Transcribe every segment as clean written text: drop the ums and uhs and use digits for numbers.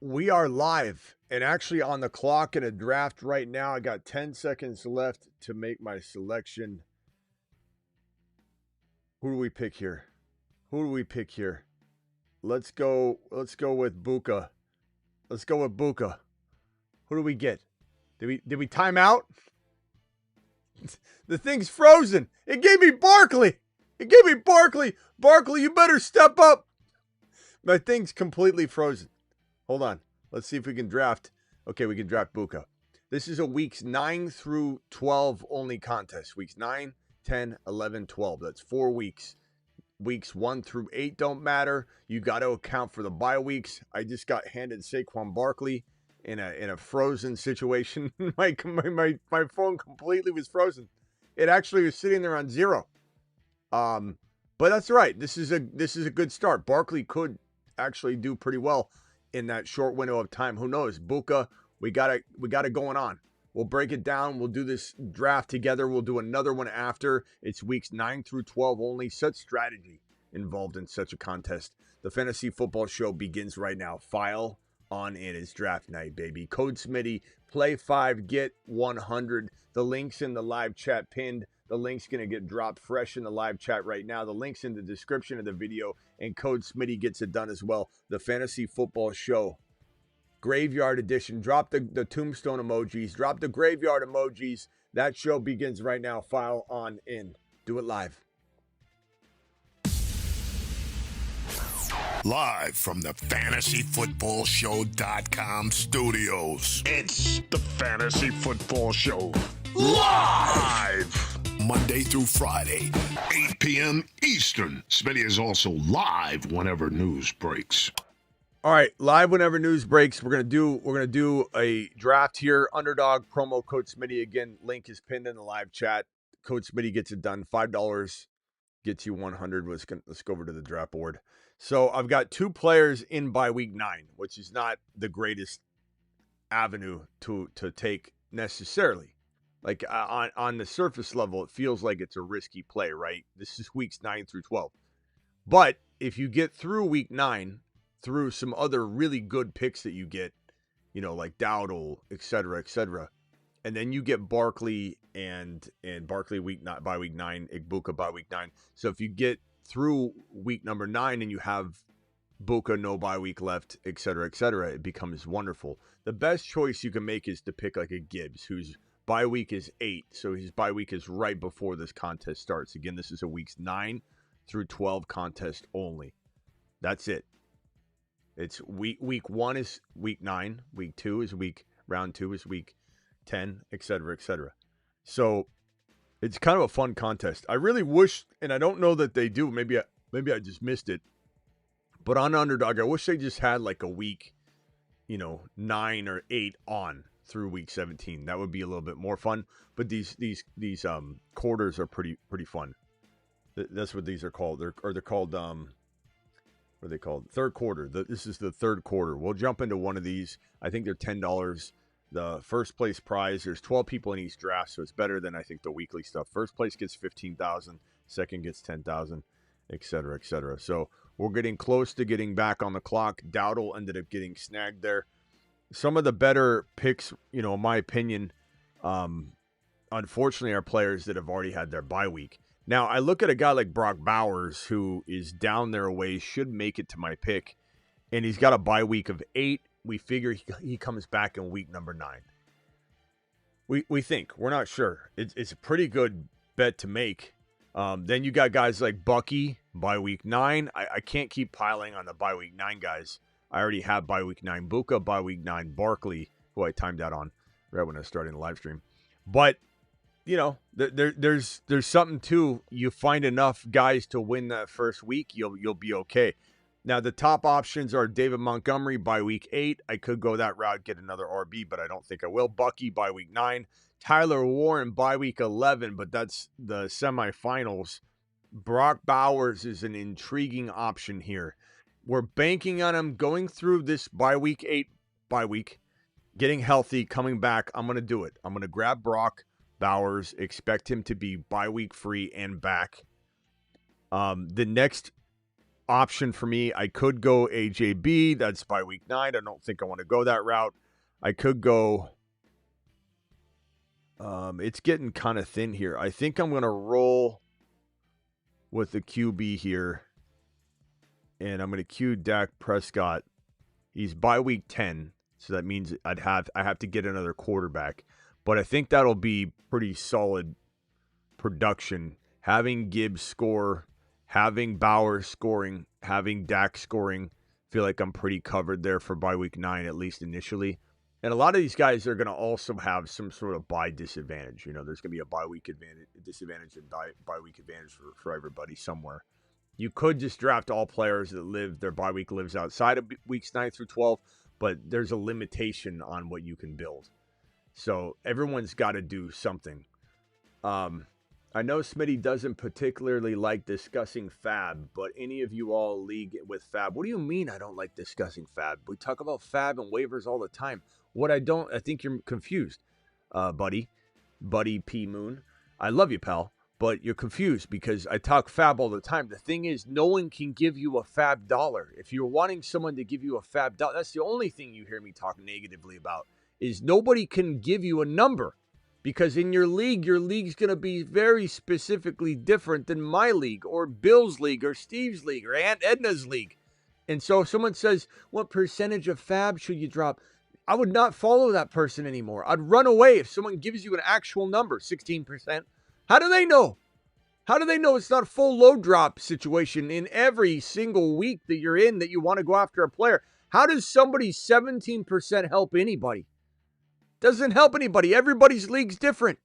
We are live and actually on the clock in a draft right now. I got 10 seconds left to make my selection. Who do we pick here? Let's go with Buka. Who do we get? Did we time out? The thing's frozen. It gave me Barkley. Barkley, you better step up. My thing's completely frozen. Hold on. Let's see if we can draft. Okay, we can draft Buka. This is a weeks 9 through 12 only contest. Weeks 9, 10, 11, 12. That's 4 weeks. Weeks 1 through 8 don't matter. You got to account for the bye weeks. I just got handed Saquon Barkley in a frozen situation. my phone completely was frozen. It actually was sitting there on 0. But that's right. This is a good start. Barkley could actually do pretty well in that short window of time. Who knows? Buka, we got it going on. We'll break it down. We'll do this draft together. We'll do another one after. It's weeks 9 through 12 only. Such strategy involved in such a contest. The Fantasy Football Show begins right now. File on in. It's draft night, baby. Code Smitty, play 5, get 100. The link's in the live chat pinned. The link's going to get dropped fresh in the live chat right now. The link's in the description of the video, and Code Smitty gets it done as well. The Fantasy Football Show, Graveyard Edition. Drop the tombstone emojis. Drop the graveyard emojis. That show begins right now. File on in. Do it live. Live from the FantasyFootballShow.com studios. It's the Fantasy Football Show. Live! Monday through Friday, 8 p.m. Eastern. Smitty is also live whenever news breaks. All right, live whenever news breaks. We're gonna do a draft here. Underdog promo code Smitty again. Link is pinned in the live chat. Code Smitty gets it done. $5 gets you 100. Let's go over to the draft board. So I've got 2 players in by week 9, which is not the greatest avenue to take necessarily. Like on the surface level, it feels like it's a risky play, right? This is weeks 9 through 12. But if you get through week 9, through some other really good picks that you get, like Dowdle, et cetera, and then you get Barkley and Barkley by week 9, Igbuka by week 9. So if you get through week number 9 and you have Buka no bye week left, et cetera, it becomes wonderful. The best choice you can make is to pick like a Gibbs, whose bye week is 8, so his bye week is right before this contest starts. Again, this is a weeks 9 through 12 contest only. That's it. It's week 1 is week 9, week 2 is round 2 is week 10, et cetera. So it's kind of a fun contest. I really wish, and I don't know that they do. Maybe I just missed it. But on Underdog, I wish they just had like a week, 9 or 8 on through week 17. That would be a little bit more fun. But these quarters are pretty fun. That's what these are called. They're called what are they called? Third quarter. This is the third quarter. We'll jump into one of these. I think they're $10. The first place prize. There's 12 people in each draft, so it's better than I think the weekly stuff. First place gets $15,000. Second gets $10,000, et cetera. So we're getting close to getting back on the clock. Dowdle ended up getting snagged there. Some of the better picks, in my opinion, unfortunately, are players that have already had their bye week. Now, I look at a guy like Brock Bowers, who is down there a ways, should make it to my pick, and he's got a bye week of 8. We figure he comes back in week number 9. We think. We're not sure. It's a pretty good bet to make. Then you got guys like Bucky by week 9. I can't keep piling on the by week 9 guys. I already have by week 9 Buka, by week 9 Barkley, who I timed out on right when I was starting the live stream. But, there's something to, you find enough guys to win that first week, you'll be okay. Now, the top options are David Montgomery by week 8. I could go that route, get another RB, but I don't think I will. Bucky by week 9. Tyler Warren by week 11, but that's the semifinals. Brock Bowers is an intriguing option here. We're banking on him going through this by week 8 getting healthy, coming back. I'm going to do it. I'm going to grab Brock Bowers, expect him to be bye week free and back. The next option for me. I could go AJB. That's by week 9. I don't think I want to go that route. I could go. It's getting kind of thin here. I think I'm going to roll with the QB here. And I'm going to cue Dak Prescott. He's by week 10. So that means I have to get another quarterback. But I think that'll be pretty solid production. Having Gibbs score, having Bowers scoring, having Dak scoring, feel like I'm pretty covered there for bye week 9, at least initially. And a lot of these guys are going to also have some sort of bye disadvantage. There's going to be a bye week disadvantage and bye week advantage for everybody somewhere. You could just draft all players that their bye week lives outside of weeks 9 through 12, but there's a limitation on what you can build. So everyone's got to do something. I know Smitty doesn't particularly like discussing Fab, but any of you all league with Fab, what do you mean I don't like discussing Fab? We talk about Fab and waivers all the time. I think you're confused, buddy P Moon. I love you, pal, but you're confused because I talk Fab all the time. The thing is, no one can give you a Fab dollar. If you're wanting someone to give you a Fab dollar, that's the only thing you hear me talk negatively about, is nobody can give you a number. Because in your league's going to be very specifically different than my league or Bill's league or Steve's league or Aunt Edna's league. And so if someone says, what percentage of Fab should you drop? I would not follow that person anymore. I'd run away if someone gives you an actual number, 16%. How do they know? How do they know it's not a full load drop situation in every single week that you're in that you want to go after a player? How does somebody's 17% help anybody? Doesn't help anybody. Everybody's league's different.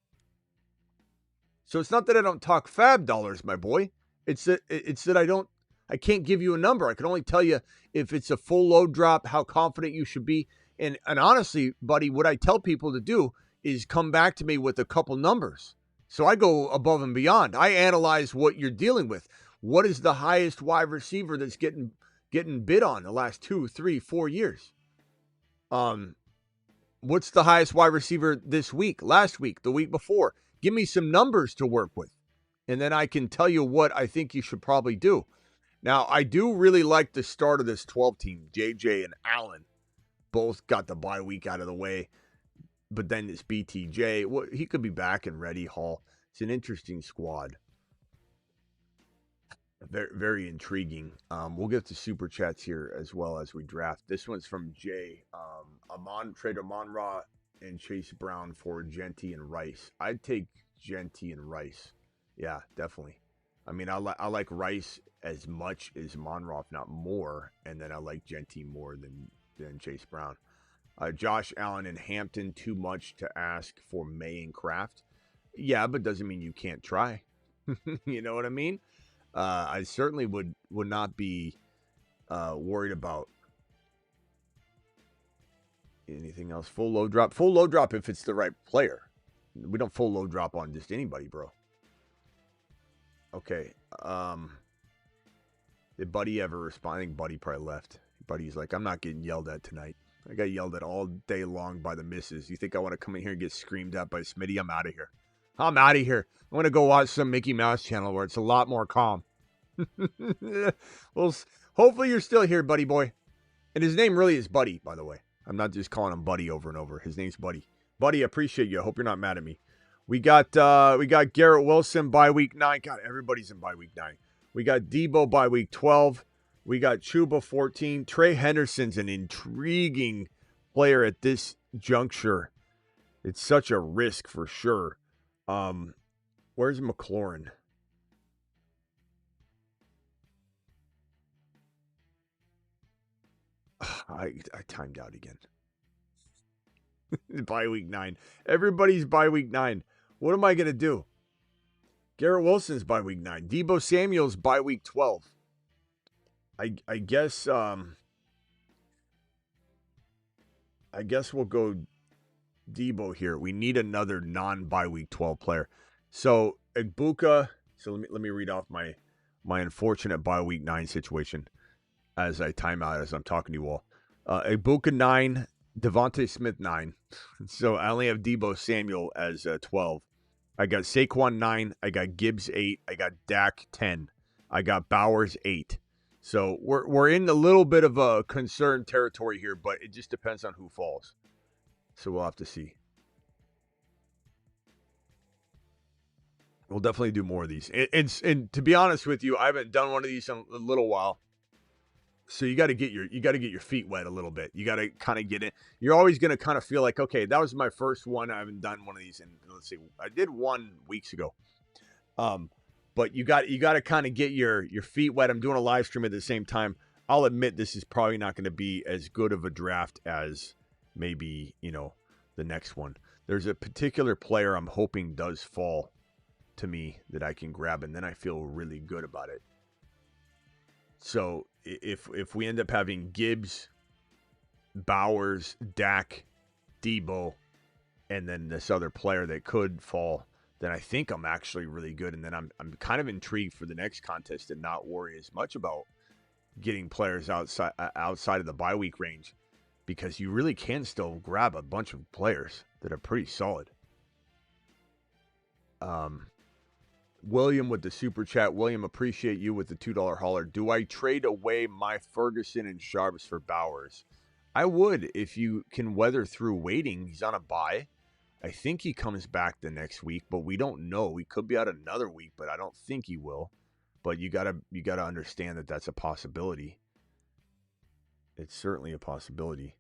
So it's not that I don't talk Fab dollars, my boy. It's that I can't give you a number. I can only tell you if it's a full load drop, how confident you should be. And honestly, buddy, what I tell people to do is come back to me with a couple numbers. So I go above and beyond. I analyze what you're dealing with. What is the highest wide receiver that's getting bid on the last 2, 3, 4 years? What's the highest wide receiver this week, last week, the week before? Give me some numbers to work with, and then I can tell you what I think you should probably do. Now, I do really like the start of this 12 team. JJ and Allen both got the bye week out of the way, but then it's BTJ. He could be back and ready. Hall. It's an interesting squad. Very, very intriguing. We'll get to super chats here as well as we draft. This one's from Jay. Trade Amon-Ra and Chase Brown for Genty and Rice. I'd take Genty and Rice. Yeah, definitely. I mean, I like Rice as much as Amon-Ra, if not more, and then I like Genty more than Chase Brown. Josh Allen and Hampton, too much to ask for May and Kraft. Yeah, but doesn't mean you can't try. You know what I mean? I certainly would not be worried about anything else. Full load drop. Full load drop if it's the right player. We don't full load drop on just anybody, bro. Okay. Did Buddy ever respond? I think Buddy probably left. Buddy's like, I'm not getting yelled at tonight. I got yelled at all day long by the missus. You think I want to come in here and get screamed at by Smitty? I'm out of here. I'm out of here. I want to go watch some Mickey Mouse channel where it's a lot more calm. Well, hopefully you're still here, Buddy boy. And his name really is Buddy, by the way. I'm not just calling him Buddy over and over. His name's Buddy. Buddy, I appreciate you. I hope you're not mad at me. We got Garrett Wilson by week 9. God, everybody's in by week 9. We got Debo by week 12. We got Chuba 14. Trey Henderson's an intriguing player at this juncture. It's such a risk for sure. Where's McLaurin? I timed out again. By week 9. Everybody's by week 9. What am I going to do? Garrett Wilson's by week 9. Debo Samuel's by week 12. I guess we'll go Debo here. We need another non-bye week 12 player. So Egbuka. So let me read off my unfortunate bye week 9 situation as I time out as I'm talking to you all. Egbuka 9, Devontae Smith 9. So I only have Debo Samuel as 12. I got Saquon 9. I got Gibbs 8. I got Dak 10. I got Bowers 8. So we're in a little bit of a concerned territory here, but it just depends on who falls. So we'll have to see. We'll definitely do more of these. And to be honest with you, I haven't done one of these in a little while. So you got to get your feet wet a little bit. You got to kind of get it. You're always going to kind of feel like, okay, that was my first one. I haven't done one of these in, let's see, I did one weeks ago. But you got to kind of get your feet wet. I'm doing a live stream at the same time. I'll admit this is probably not going to be as good of a draft as maybe, the next one. There's a particular player I'm hoping does fall to me that I can grab, and then I feel really good about it. So if we end up having Gibbs, Bowers, Dak, Debo, and then this other player that could fall, then I think I'm actually really good. And then I'm kind of intrigued for the next contest and not worry as much about getting players outside of the bye week range, because you really can still grab a bunch of players that are pretty solid. William with the super chat. William, appreciate you with the $2 hauler. Do I trade away my Ferguson and Sharps for Bowers? I would, if you can weather through waiting. He's on a bye. I think he comes back the next week, but we don't know. He could be out another week, but I don't think he will. But you gotta understand that that's a possibility. It's certainly a possibility.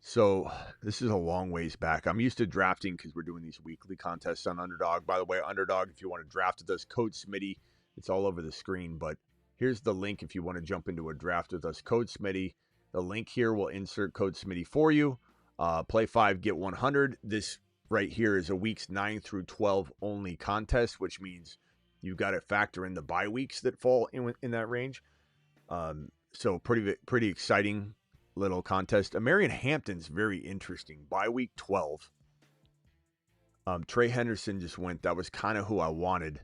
So this is a long ways back. I'm used to drafting because we're doing these weekly contests on Underdog. By the way, Underdog, if you want to draft with us, code Smitty. It's all over the screen, but here's the link if you want to jump into a draft with us, code Smitty. The link here will insert code Smitty for you. Play 5, get 100. This right here is a weeks 9 through 12 only contest, which means you got to factor in the bye weeks that fall in that range. So pretty exciting little contest. Marion Hampton's very interesting. Bye week 12. Trey Henderson just went. That was kind of who I wanted.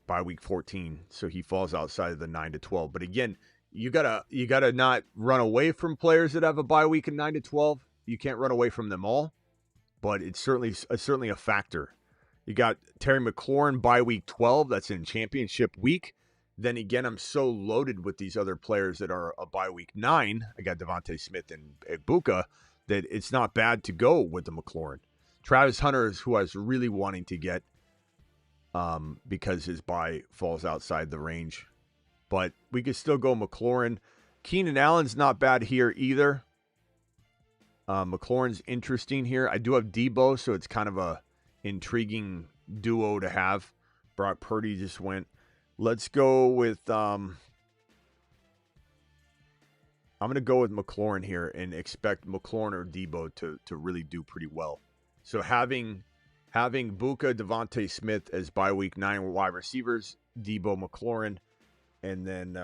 Bye week 14, so he falls outside of the 9 to 12. But again, you gotta not run away from players that have a bye week in 9 to 12. You can't run away from them all, but it's certainly a factor. You got Terry McLaurin bye week 12. That's in championship week. Then again, I'm so loaded with these other players that are a bye week 9. I got Devontae Smith and Ibuka, that it's not bad to go with the McLaurin. Travis Hunter is who I was really wanting to get because his bye falls outside the range. But we could still go McLaurin. Keenan Allen's not bad here either. McLaurin's interesting here. I do have Debo, so it's kind of a intriguing duo to have. Brock Purdy just went. Let's go with I'm going to go with McLaurin here and expect McLaurin or Debo to really do pretty well. So having Buka, Devontae Smith as bye week 9 wide receivers, Debo, McLaurin, and then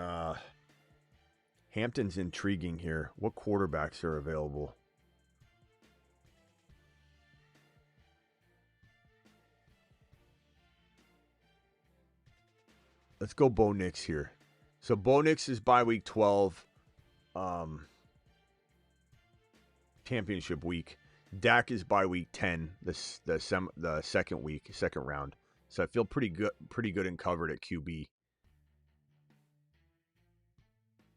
Hampton's intriguing here. What quarterbacks are available? Let's go Bo Nix here. So Bo Nix is bye week 12, championship week. Dak is bye week 10, the second round. So I feel pretty good and covered at QB.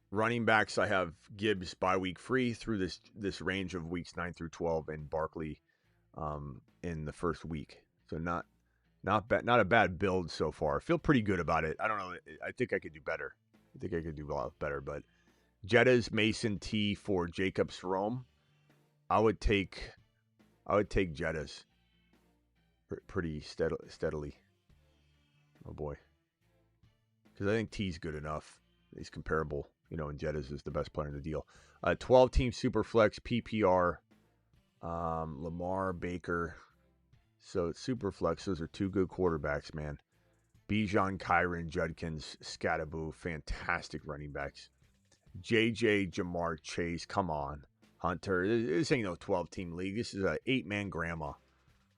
Running backs, I have Gibbs bye week free through this range of weeks 9 through 12, and Barkley in the first week. So not a bad build so far. I feel pretty good about it. I don't know. I think I could do better. I think I could do a lot better. But Jettas, Mason T for Jacobs Rome. I would take Jettas pretty steadily. Oh boy, because I think T's good enough. He's comparable, and Jettas is the best player in the deal. 12-team Superflex PPR. Lamar, Baker. So Superflex, those are two good quarterbacks, man. Bijan, Kyron, Judkins, Scattaboo, fantastic running backs. JJ, Jamar, Chase, come on. Hunter, this ain't no 12-team league. This is a 8-man grandma,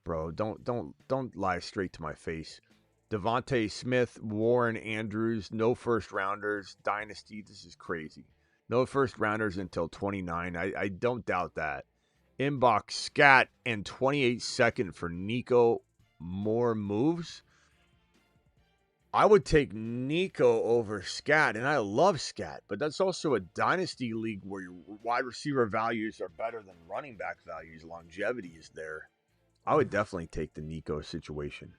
bro. Don't lie straight to my face. Devontae Smith, Warren Andrews, no first rounders. Dynasty, this is crazy. No first rounders until 29. I don't doubt that. Inbox scat and 28 second for Nico. More moves. I would take Nico over Scat, and I love Scat, but that's also a dynasty league where your wide receiver values are better than running back values. Longevity is there. I would definitely take the Nico situation.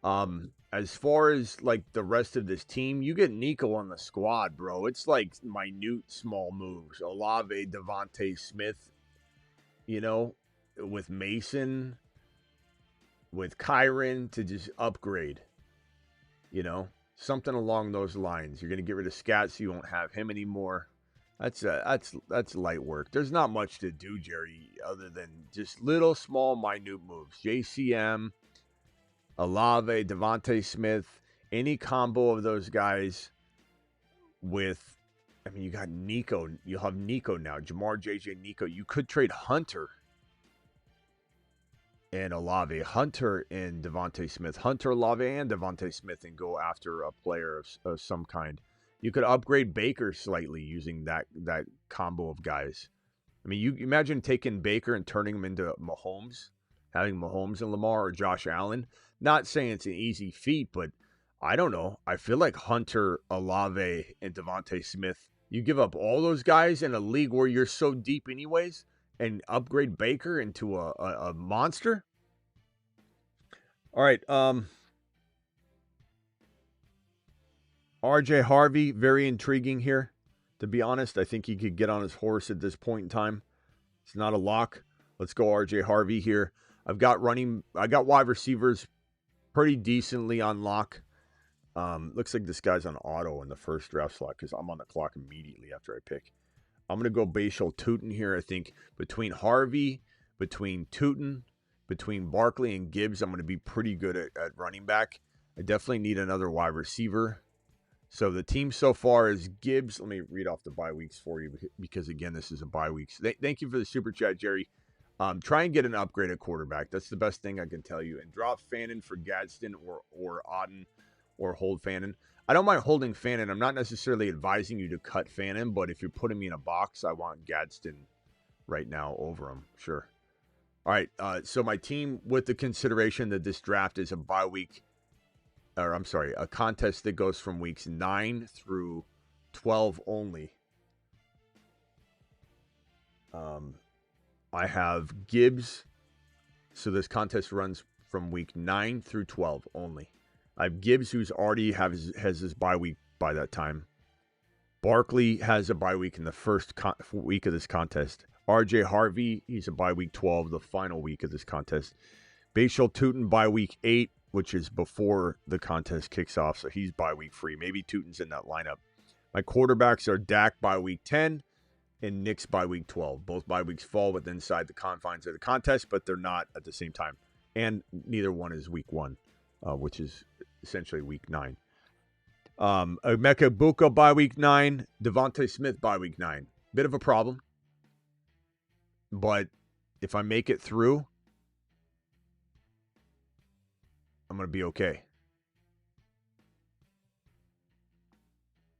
As far as like the rest of this team, you get Nico on the squad, bro. It's like minute small moves. Olave, Devontae Smith, you know, with Mason, with Kyron to just upgrade, something along those lines. You're gonna get rid of Scat so you won't have him anymore. That's light work. There's not much to do, Jerry, other than just little small minute moves. JCM, Olave, Devontae Smith, any combo of those guys with, I mean, you got Nico. You'll have Nico now. Jamar, JJ, Nico. You could trade Hunter and Olave, Hunter and Devontae Smith, Hunter, Olave, and Devontae Smith, and go after a player of some kind. You could upgrade Baker slightly using that combo of guys. I mean, you imagine taking Baker and turning him into Mahomes, having Mahomes and Lamar or Josh Allen. Not saying it's an easy feat, but I don't know. I feel like Hunter, Olave, and Devontae Smith, you give up all those guys in a league where you're so deep anyways, and upgrade Baker into a monster. All right. RJ Harvey, very intriguing here. To be honest, I think he could get on his horse at this point in time. It's not a lock. Let's go RJ Harvey here. I got wide receivers pretty decently on lock. Looks like this guy's on auto in the first draft slot because I'm on the clock immediately after I pick. I'm going to go Bashal Tootin here. I think between Harvey, between Tootin, between Barkley and Gibbs, I'm going to be pretty good at running back. I definitely need another wide receiver. So the team so far is Gibbs. Let me read off the bye weeks for you because, again, this is a bye week. Thank you for the super chat, Jerry. Try and get an upgraded quarterback. That's the best thing I can tell you. And drop Fannin for Gadsden or Auden or hold Fannin. I don't mind holding Fannin. I'm not necessarily advising you to cut Fannin, but if you're putting me in a box, I want Gadsden right now over him. Sure. All right. So my team, with the consideration that this draft is a bye week, or I'm sorry, a contest that goes from weeks 9 through 12 only. I have Gibbs. So this contest runs from week 9 through 12 only. I have Gibbs, who's already has his bye week by that time. Barkley has a bye week in the first week of this contest. RJ Harvey, he's a bye week 12, the final week of this contest. Bashal Tootin bye week 8, which is before the contest kicks off, so he's bye week free. Maybe Tootin's in that lineup. My quarterbacks are Dak bye week 10 and Nick's bye week 12. Both bye weeks fall within inside the confines of the contest, but they're not at the same time. And neither one is week 1, which is essentially week 9. Emeka Buka bye week 9, Devontae Smith bye week 9. Bit of a problem, but if I make it through, I'm going to be okay.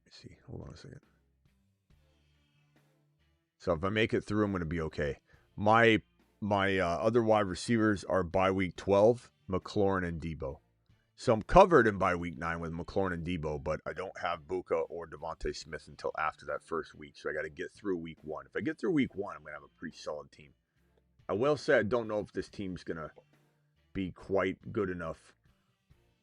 Let's see. Hold on a second. So if I make it through, I'm going to be okay. My other wide receivers are bye week 12, McLaurin and Debo. So I'm covered in bye week 9 with McLaurin and Debo, but I don't have Buka or Devontae Smith until after that first week. So I got to get through week 1. If I get through week 1, I'm going to have a pretty solid team. I will say I don't know if this team's going to be quite good enough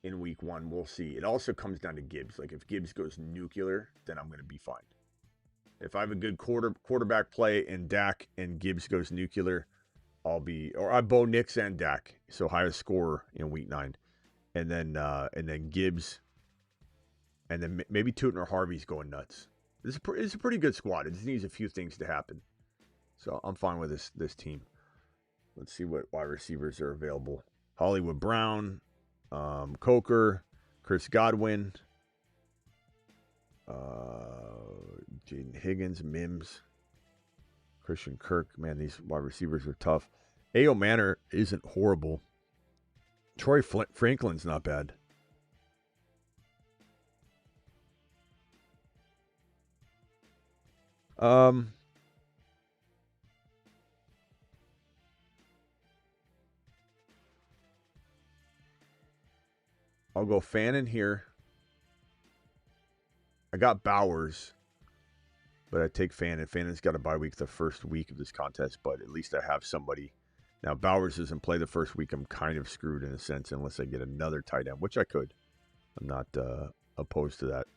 in week 1. We'll see. It also comes down to Gibbs. Like if Gibbs goes nuclear, then I'm going to be fine. If I have a good quarterback play and Dak and Gibbs goes nuclear, I Bo Nix and Dak, so highest scorer in week 9, and then Gibbs, and then maybe Tootin or Harvey's going nuts. This is a pretty good squad. It just needs a few things to happen, so I'm fine with this team. Let's see what wide receivers are available. Hollywood Brown, Coker, Chris Godwin. Jaden Higgins, Mims, Christian Kirk. Man, these wide receivers are tough. A.O. Manor isn't horrible. Troy Franklin's not bad. I'll go Fannin here. I got Bowers, but I take Fannin. Fannon's got a bye week the first week of this contest, but at least I have somebody. Now, Bowers doesn't play the first week. I'm kind of screwed in a sense unless I get another tight end, which I could. I'm not opposed to that.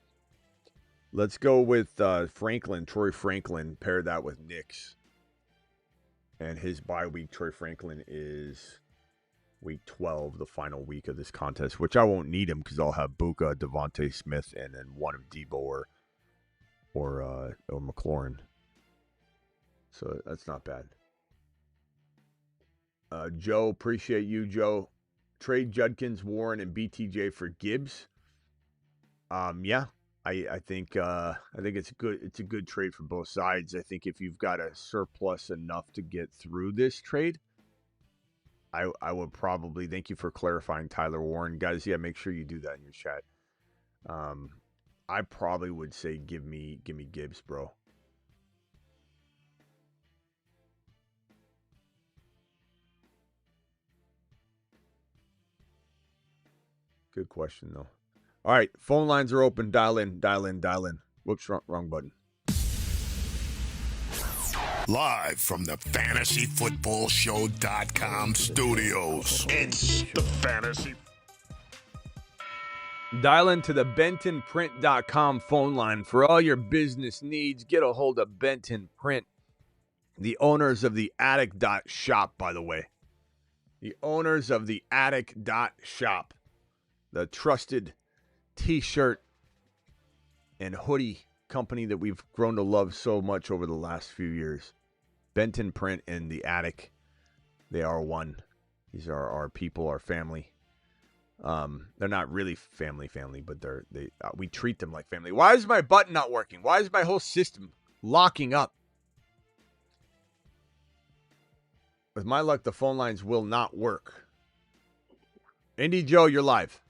Let's go with Franklin, Troy Franklin. Pair that with Nix. And his bye week, Troy Franklin, is week 12, the final week of this contest, which I won't need him because I'll have Buka, Devontae Smith, and then one of Debo or McLaurin. So that's not bad. Joe, appreciate you, Joe. Trade Judkins, Warren, and BTJ for Gibbs. Yeah, I think it's good. It's a good trade for both sides. I think if you've got a surplus enough to get through this trade, I would probably, thank you for clarifying Tyler Warren, guys. Yeah, make sure you do that in your chat. I probably would say give me Gibbs, bro. Good question though. All right, phone lines are open. Dial in. Whoops, wrong button. Live from the FantasyFootballShow.com studios. It's the Fantasy. Dial into the BentonPrint.com phone line for all your business needs. Get a hold of Benton Print, the owners of the Attic.shop, by the way. The owners of the Attic.shop, the trusted T-shirt and hoodie company that we've grown to love so much over the last few years. Benton Print and the Attic, they are one. These are our people, our family. They're not really family, but we treat them like family. Why is my button not working? Why is my whole system locking up? With my luck, the phone lines will not work. Indy Joe, you're live.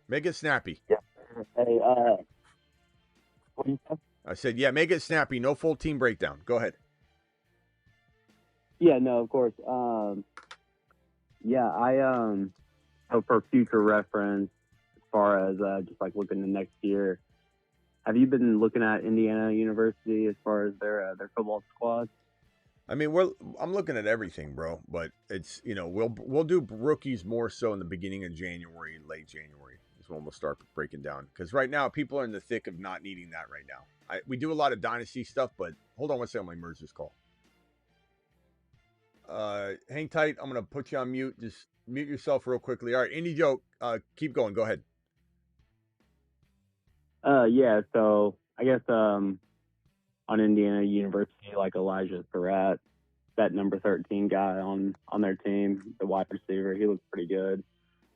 Make it snappy. Yeah. Hey, what do you say? I said, yeah, make it snappy. No full team breakdown. Go ahead. Yeah, no, of course. So for future reference, as far as just like looking to next year, have you been looking at Indiana University as far as their football squad? I mean, I'm looking at everything, bro. But it's, we'll do rookies more so in the beginning of January, late January is when we'll start breaking down. Because right now, people are in the thick of not needing that right now. We do a lot of dynasty stuff, but hold on one second. I'm going to merge this call. Hang tight. I'm going to put you on mute. Just mute yourself real quickly. All right, Indy Joe, keep going. Go ahead. Yeah, so I guess on Indiana University, like Elijah Surratt, that number 13 guy on their team, the wide receiver, he looks pretty good.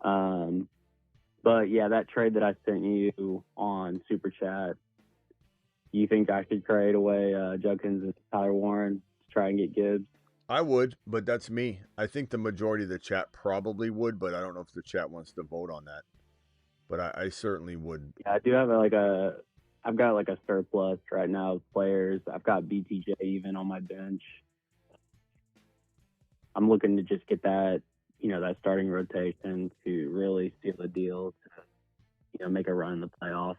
But yeah, that trade that I sent you on Super Chat, you think I should trade away Judkins and Tyler Warren to try and get Gibbs? I would, but that's me. I think the majority of the chat probably would, but I don't know if the chat wants to vote on that. But I certainly would. Yeah, I do have I've got like a surplus right now of players. I've got BTJ even on my bench. I'm looking to just get that, that starting rotation to really seal the deal to, make a run in the playoffs.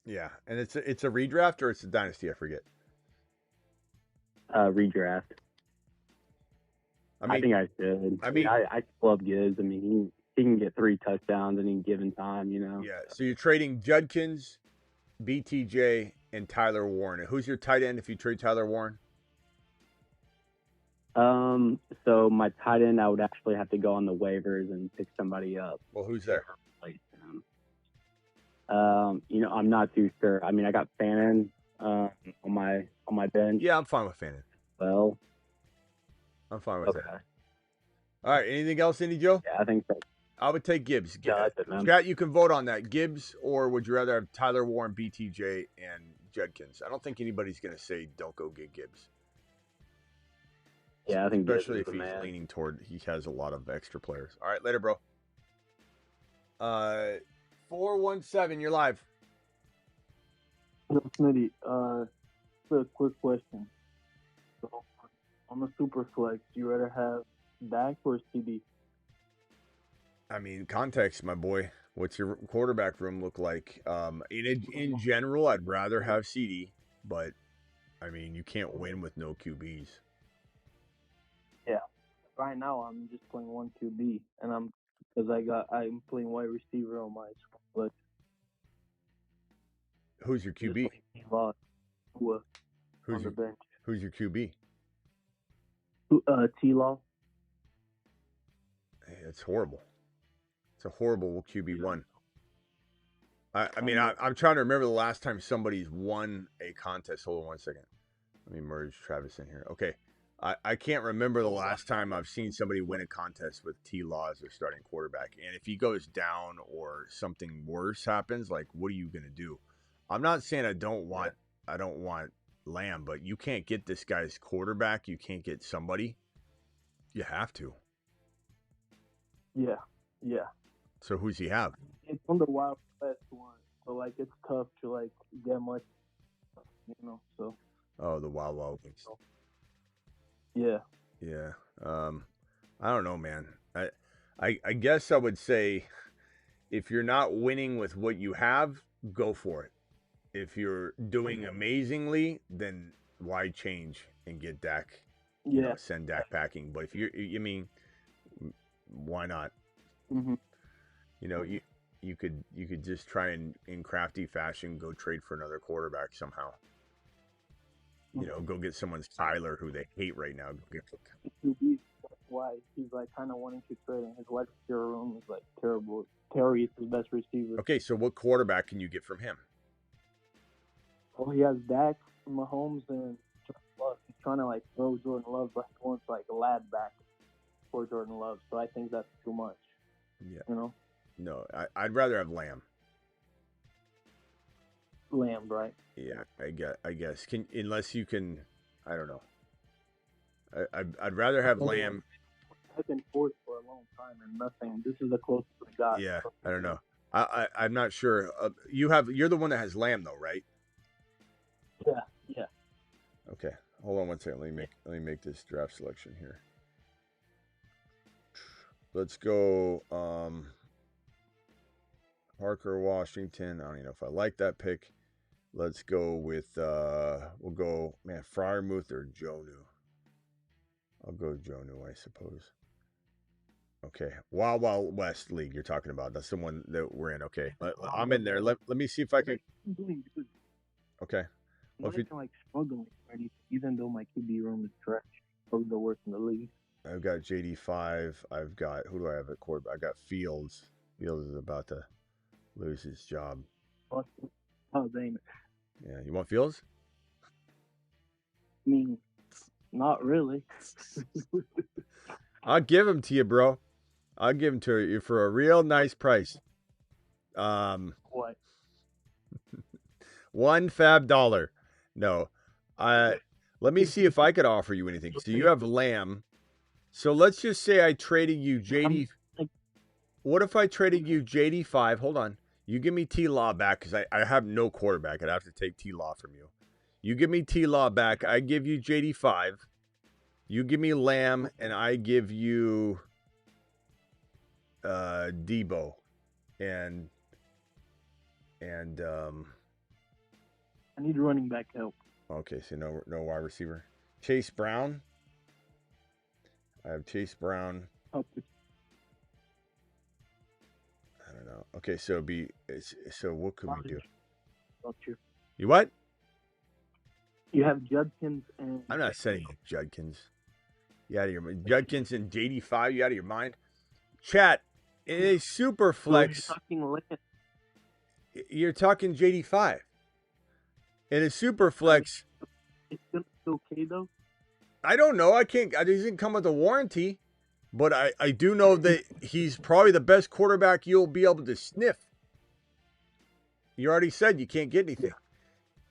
Yeah, and it's a redraft or it's a dynasty, I forget. Redraft. I think I should. I just love Gibbs. I mean, he can get 3 touchdowns any given time, Yeah, so you're trading Judkins, BTJ, and Tyler Warren. Who's your tight end if you trade Tyler Warren? So my tight end, I would actually have to go on the waivers and pick somebody up. Well, who's there? I'm not too sure. I mean, I got Fannin on my bench. Yeah, I'm fine with Fannin. Well, I'm fine with that. All right, anything else, Indy Joe? Yeah, I think so. I would take Gibbs. Yeah, that's it, man. Scott, you can vote on that. Gibbs, or would you rather have Tyler Warren, BTJ, and Judkins? I don't think anybody's going to say don't go get Gibbs. Yeah, I think especially if he's leaning toward he has a lot of extra players. All right, later, bro. 417, you're live. Smitty, just a quick question. So, on the Superflex, you rather have Dak or CD? I mean, context, my boy. What's your quarterback room look like? In general, I'd rather have CD, but I mean, you can't win with no QBs. Yeah. Right now, I'm just playing 1 QB, and I'm playing wide receiver on my Superflex. Who's your QB? Just like T-Law, Who's on your the bench. Who's your QB? T-Law. Hey, it's horrible. It's a horrible QB1. I mean, I'm trying to remember the last time somebody's won a contest. Hold on one second. Let me merge Travis in here. Okay. I can't remember the last time I've seen somebody win a contest with T-Law as their starting quarterback. And if he goes down or something worse happens, like, what are you going to do? I'm not saying I don't want Lamb, but you can't get this guy's quarterback. You can't get somebody. You have to. Yeah. So who's he have? It's on the Wild West one, so like it's tough to like get much, So. Oh, the Wild Wild West. Yeah. Yeah. I don't know, man. I guess I would say if you're not winning with what you have, go for it. If you're doing amazingly, then why change and get Dak? Yeah. Send Dak packing. But if why not? Mm-hmm. You could just try and in crafty fashion go trade for another quarterback somehow. Go get someone's Tyler who they hate right now. That's why he's like kind of wanting to trade, and his wide receiver room is like terrible. Terry is his best receiver. Okay, so what quarterback can you get from him? Well, he has Dak, Mahomes, and Jordan Love. He's trying to like throw Jordan Love, but he wants like a lad back for Jordan Love. So I think that's too much. Yeah. No, I'd rather have Lamb. Lamb, right? Yeah, I guess. Unless you can, I don't know. I'd rather have Lamb. I've been forced for a long time and nothing. This is the closest we got. Yeah, I don't know. I'm not sure. You're the one that has Lamb though, right? Yeah. Okay, hold on one second. Let me make this draft selection here. Let's go. Parker Washington. I don't even know if I like that pick. Let's go with we'll go Freiermuth or Jonu. I'll go Jonu, I suppose. Okay. Wild West League you're talking about. That's the one that we're in. Okay. I'm in there. Let me see if I can. Okay. Well, if you're like struggling already, even though my QB room is trash, probably the worst in the league. I've got JD5. I've got who do I have at quarterback? I got Fields. Fields is about to lose his job. Oh, dang it. Yeah, you want Fields? I mean, not really. I'll give him to you, bro. I'll give him to you for a real nice price. What? $1 No. Let me see if I could offer you anything. So you have Lamb. So let's just say I traded you JD. What if I traded you JD5? Hold on. You give me T-Law back because I have no quarterback. I'd have to take T-Law from you. You give me T-Law back. I give you JD5. You give me Lamb, and I give you Debo. And I need running back help. Okay, so no wide receiver. Chase Brown. I have Chase Brown. Help. I don't know. Okay, so what could we do? You You what? You have Judkins and. I'm not saying Judkins. You out of your mind? Judkins and JD5. You out of your mind? Chat. In a Superflex. You're talking JD5. In a Superflex. It's okay though. I don't know. I can't. He doesn't come with a warranty, but I do know that he's probably the best quarterback you'll be able to sniff. You already said you can't get anything.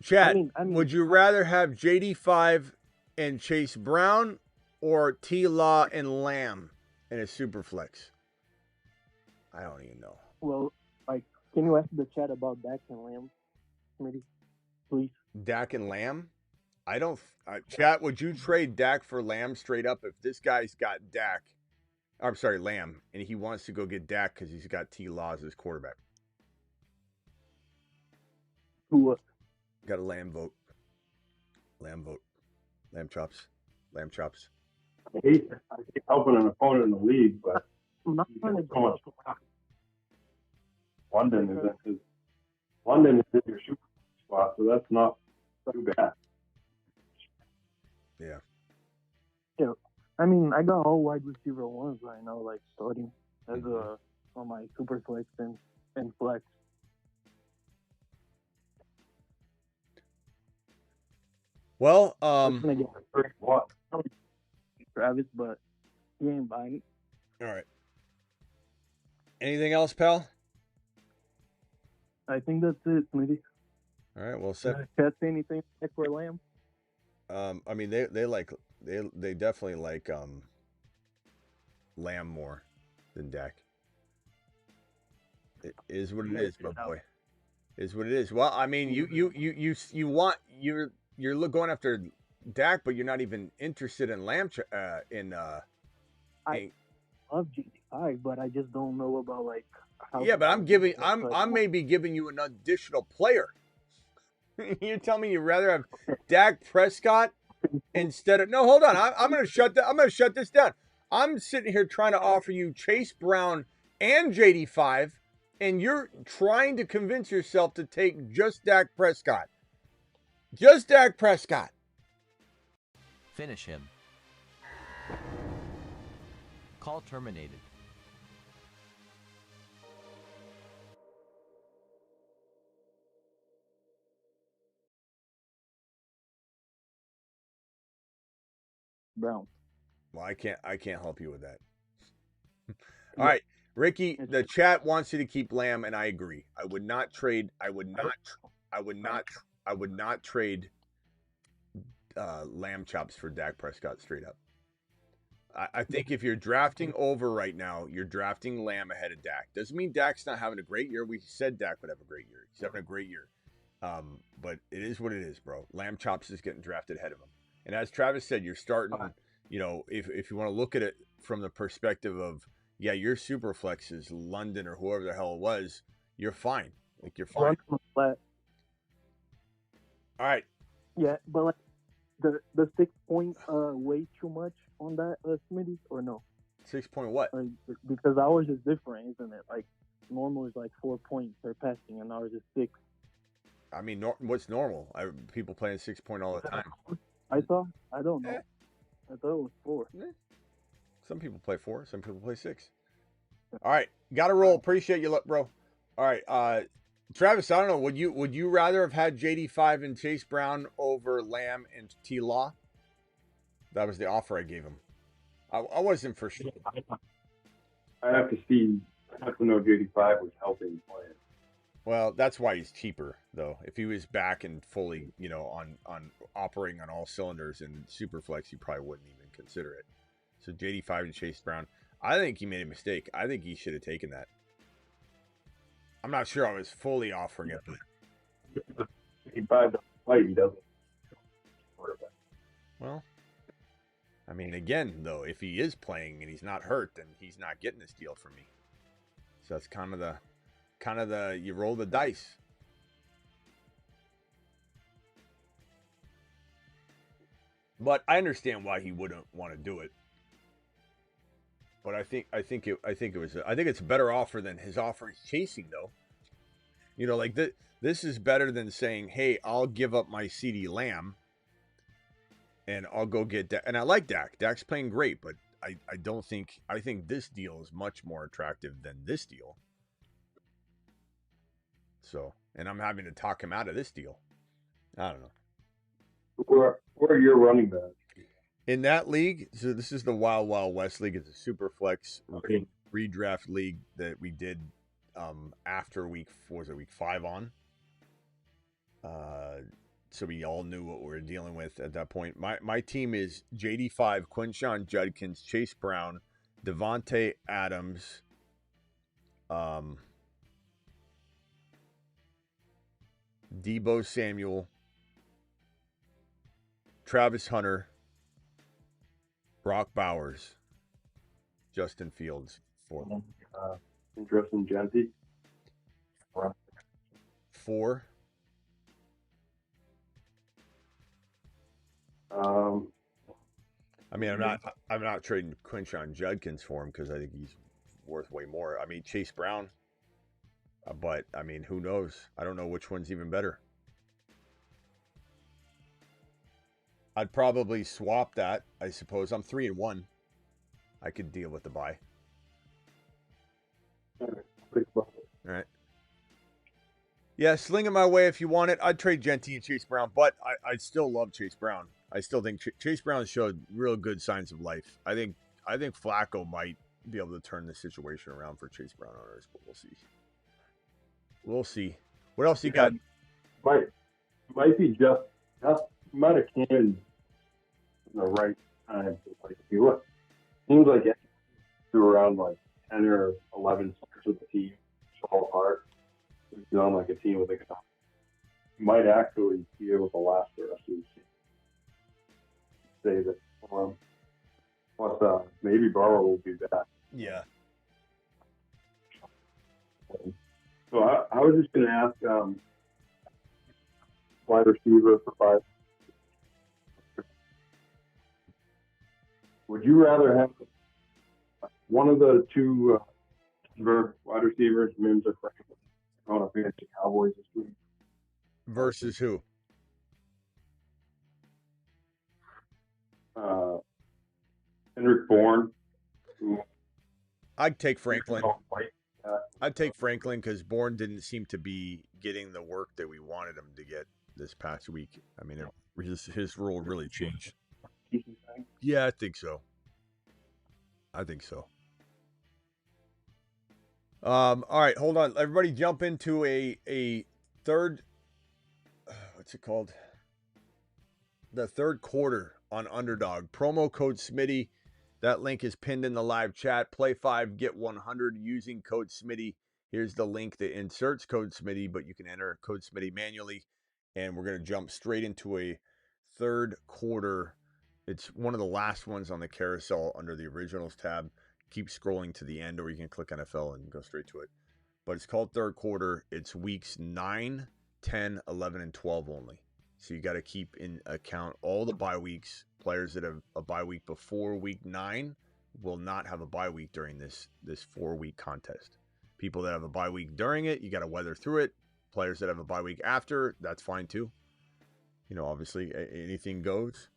Chat, I mean, would you rather have JD5 and Chase Brown or T-Law and Lamb in a Superflex? I don't even know. Well, like, can you ask the chat about Dak and Lamb, Smitty, please? Dak and Lamb? I don't. Chat, would you trade Dak for Lamb straight up if this guy's got Dak? I'm sorry, Lamb, and he wants to go get Dak because he's got T. Law as his quarterback. Who? Got a Lamb vote. Lamb vote. Lamb chops. Lamb chops. I hate helping an opponent in the league, but I'm not trying to go up. London is in your super spot, so that's not too bad. Yeah. Yeah. I mean, I got all wide receiver ones right now, like starting as on my Superflex and flex. Well, I'm gonna get Travis, but he ain't buying. All right. Anything else, pal? I think that's it, Smitty. All right. Well, set. Can't say anything for Lamb. I mean, they definitely like Lamb more than Dak. It is what it is, my boy. Is what it is. Well, I mean, you're going after Dak, but you're not even interested in Lamb. I love GT5, but I just don't know about like. Yeah, but I'm maybe giving you an additional player. You're telling me you'd rather have Dak Prescott instead of no. Hold on, I'm gonna shut this down. I'm sitting here trying to offer you Chase Brown and JD5, and you're trying to convince yourself to take just Dak Prescott. Just Dak Prescott. Finish him. Call terminated. Brown. Well, I can't help you with that. All right, Ricky, the chat wants you to keep Lamb, and I agree. I would not trade Lamb chops for Dak Prescott straight up. I think if you're drafting over right now, you're drafting Lamb ahead of Dak. Doesn't mean Dak's not having a great year. We said Dak would have a great year. He's having a great year. But it is what it is, bro. Lamb chops is getting drafted ahead of him. And as Travis said, you're starting, if you want to look at it from the perspective of, yeah, your Superflex is London or whoever the hell it was, you're fine. Like, you're fine. All right. Yeah, but like the 6 point way too much on that Smitty or no? 6 point what? Because ours is different, isn't it? Like normal is like 4 points per passing, and ours is 6. I mean, what's normal? People playing 6 point all the time. I don't know. I thought it was 4. Some people play 4. Some people play 6. All right, got to roll. Appreciate you, bro. All right, Travis. I don't know. Would you rather have had JD5 and Chase Brown over Lamb and T. Law? That was the offer I gave him. I wasn't for sure. I have to know JD5 was helping players. Well, that's why he's cheaper, though. If he was back and fully, on operating on all cylinders in Superflex, you probably wouldn't even consider it. So JD5 and Chase Brown, I think he made a mistake. I think he should have taken that. I'm not sure I was fully offering it, but JD5 doesn't play. He doesn't. Well, I mean, again, though, if he is playing and he's not hurt, then he's not getting this deal from me. So that's kind of the you roll the dice. But I understand why he wouldn't want to do it. But I think it's a better offer than his offer he's chasing, though. Like this is better than saying, "Hey, I'll give up my CD Lamb and I'll go get Dak." And I like Dak. Dak's playing great, but I think this deal is much more attractive than this deal. So, and I'm having to talk him out of this deal. I don't know. Where are your running backs? In that league, so this is the Wild Wild West League. It's a Superflex redraft league that we did after week 5 on. So we all knew what we were dealing with at that point. My team is JD5, Quinshon Judkins, Chase Brown, Devontae Adams, Deebo Samuel, Travis Hunter, Brock Bowers, Justin Fields 4. Interest in Genty. 4. I mean, I'm not trading Quinshon Judkins for him because I think he's worth way more. I mean, Chase Brown, but I mean, who knows? I don't know which one's even better. I'd probably swap that. I suppose I'm 3-1. I could deal with the bye. All right. Yeah, sling it my way if you want it. I'd trade Genty and Chase Brown, but I still love Chase Brown. I still think Chase Brown showed real good signs of life. I think Flacco might be able to turn the situation around for Chase Brown owners, but we'll see. We'll see. What else you got? Might be just might have came in the right time. Like if you look, seems like it threw around like 10 or 11 stars of the team fall apart. It's not like a team with a guy. Might actually be able to last the rest of the season. Save it for him. Plus, maybe Burrow will be back. Yeah. So I was just going to ask wide receiver for 5. Would you rather have one of the two wide receivers, Mims or Franklin, going up against the Cowboys this week? Versus who? Henrik Bourne. I'd take Franklin. I'd take Franklin because Bourne didn't seem to be getting the work that we wanted him to get this past week. I mean, his role really changed. Yeah, I think so. All right, hold on. Everybody jump into a third, what's it called? The third quarter on Underdog. Promo code Smitty. That link is pinned in the live chat. Play 5, get 100 using code Smitty. Here's the link that inserts code Smitty, but you can enter code Smitty manually. And we're going to jump straight into a third quarter. It's one of the last ones on the carousel under the originals tab. Keep scrolling to the end, or you can click NFL and go straight to it. But it's called third quarter. It's weeks 9, 10, 11, and 12 only. So you got to keep in account all the bye weeks. Players that have a bye week before week 9 will not have a bye week during this 4-week contest. People that have a bye week during it, you got to weather through it. Players that have a bye week after, that's fine too. You know, obviously anything goes.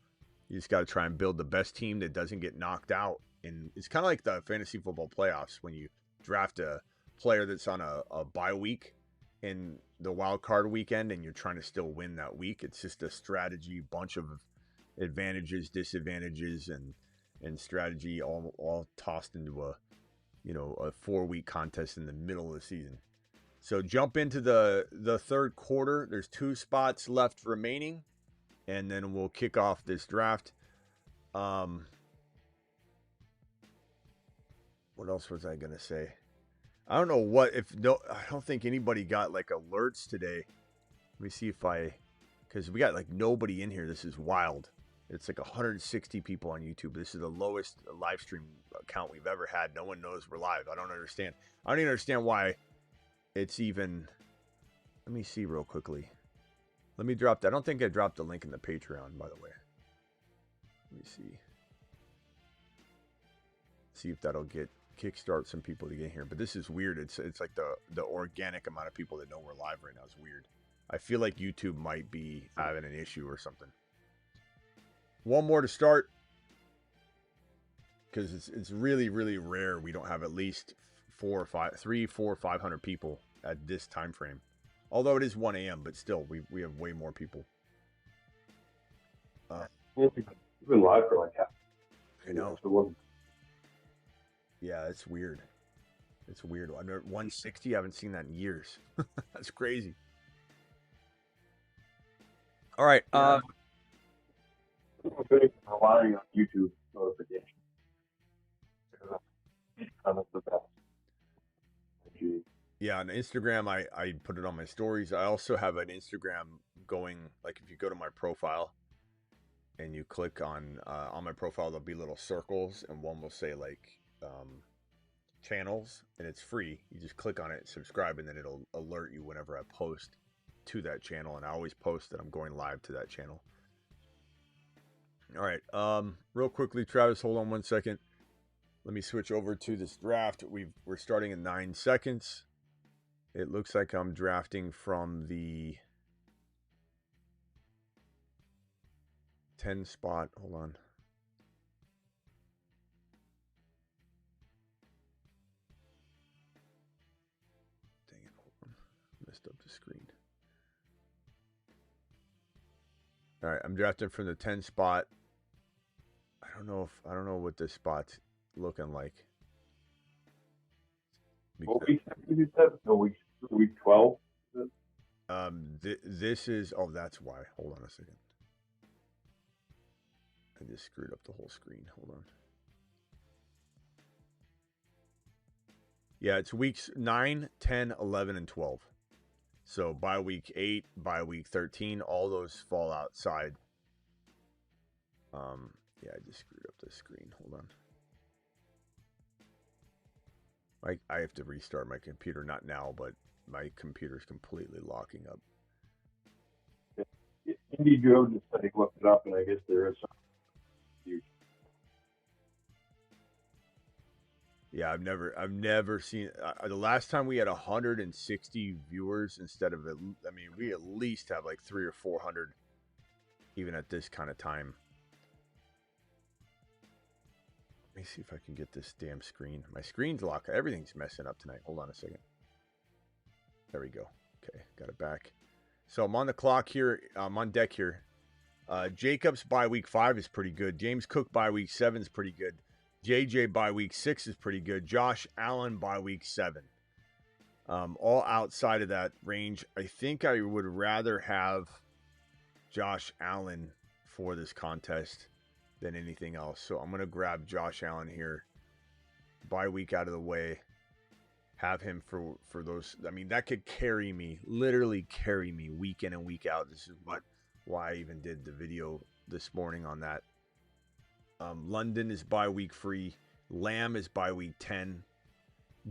You just got to try and build the best team that doesn't get knocked out. And it's kind of like the fantasy football playoffs when you draft a player that's on a bye week in the wild card weekend and you're trying to still win that week. It's just a strategy, bunch of advantages, disadvantages, and strategy all tossed into a 4-week contest in the middle of the season. So jump into the third quarter. There's 2 spots left remaining, and then we'll kick off this draft. What else was I gonna say? I don't know I don't think anybody got like alerts today. Let me see because we got like nobody in here. This is wild. It's like 160 people on YouTube. This is the lowest live stream count we've ever had. No one knows we're live. I don't understand. I don't even understand why it's even. Let me see real quickly. Let me drop that. I don't think I dropped the link in the Patreon, by the way. Let me see. See if that'll kickstart some people to get here. But this is weird. It's like the organic amount of people that know we're live right now is weird. I feel like YouTube might be having an issue or something. One more to start, because it's really, really rare we don't have at least 500 people at this time frame. Although it is 1 a.m., but still, we have way more people. We've been live for like half. I know. Yeah, it's weird. It's weird. I'm at 160. I haven't seen that in years. That's crazy. All right. Relying on YouTube notifications. That's the best. Yeah, on Instagram, I put it on my stories. I also have an Instagram going, like if you go to my profile and you click on my profile, there'll be little circles, and one will say like channels, and it's free. You just click on it, subscribe, and then it'll alert you whenever I post to that channel. And I always post that I'm going live to that channel. All right. Real quickly, Travis, hold on 1 second. Let me switch over to this draft. We're starting in 9 seconds. It looks like I'm drafting from the 10 spot. Hold on. Dang it, hold on. Messed up the screen. All right, I'm drafting from the 10 spot. I don't know what this spot's looking like. What week did you say? No, week 12? This is, oh, that's why. Hold on a second. I just screwed up the whole screen. Hold on. Yeah, it's weeks 9, 10, 11, and 12. So by week 8, by week 13, all those fall outside. Yeah, I just screwed up the screen. Hold on. I have to restart my computer, not now, but my computer's completely locking up. Indy Joe just said he looked it up, and I guess there is some. Yeah, I've never seen. The last time we had 160 viewers instead of, I mean, we at least have like 300 or 400, even at this kind of time. Let me see if I can get this damn screen. My screen's locked. Everything's messing up tonight. Hold on a second. There we go. Okay, got it back. So I'm on the clock here. I'm on deck here. Jacobs by week 5 is pretty good. James Cook by week 7 is pretty good. JJ by week 6 is pretty good. Josh Allen by week 7. All outside of that range. I think I would rather have Josh Allen for this contest than anything else. So I'm going to grab Josh Allen here. Bye week out of the way. Have him for those. I mean, that could carry me, literally carry me week in and week out. This is why I even did the video this morning on that. London is bye week free. Lamb is bye week 10.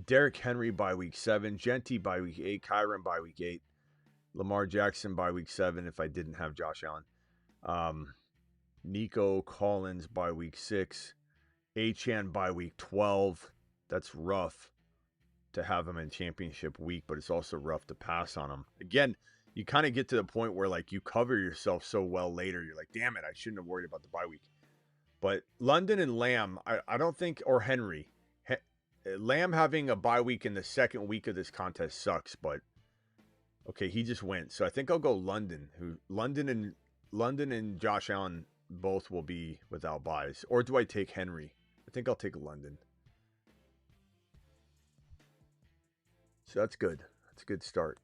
Derrick Henry by week 7. Genty by week 8. Kyron by week 8. Lamar Jackson by week 7 if I didn't have Josh Allen. Nico Collins by week 6. Achane by week 12. That's rough to have him in championship week, but it's also rough to pass on him. Again, you kind of get to the point where like you cover yourself so well later. You're like, damn it, I shouldn't have worried about the bye week. But London and Lamb, I don't think, or Henry. Lamb having a bye week in the second week of this contest sucks, but okay, he just went. So I think I'll go London. London and Josh Allen both will be without buys. Or do I take Henry? I think I'll take London. So that's good. That's a good start.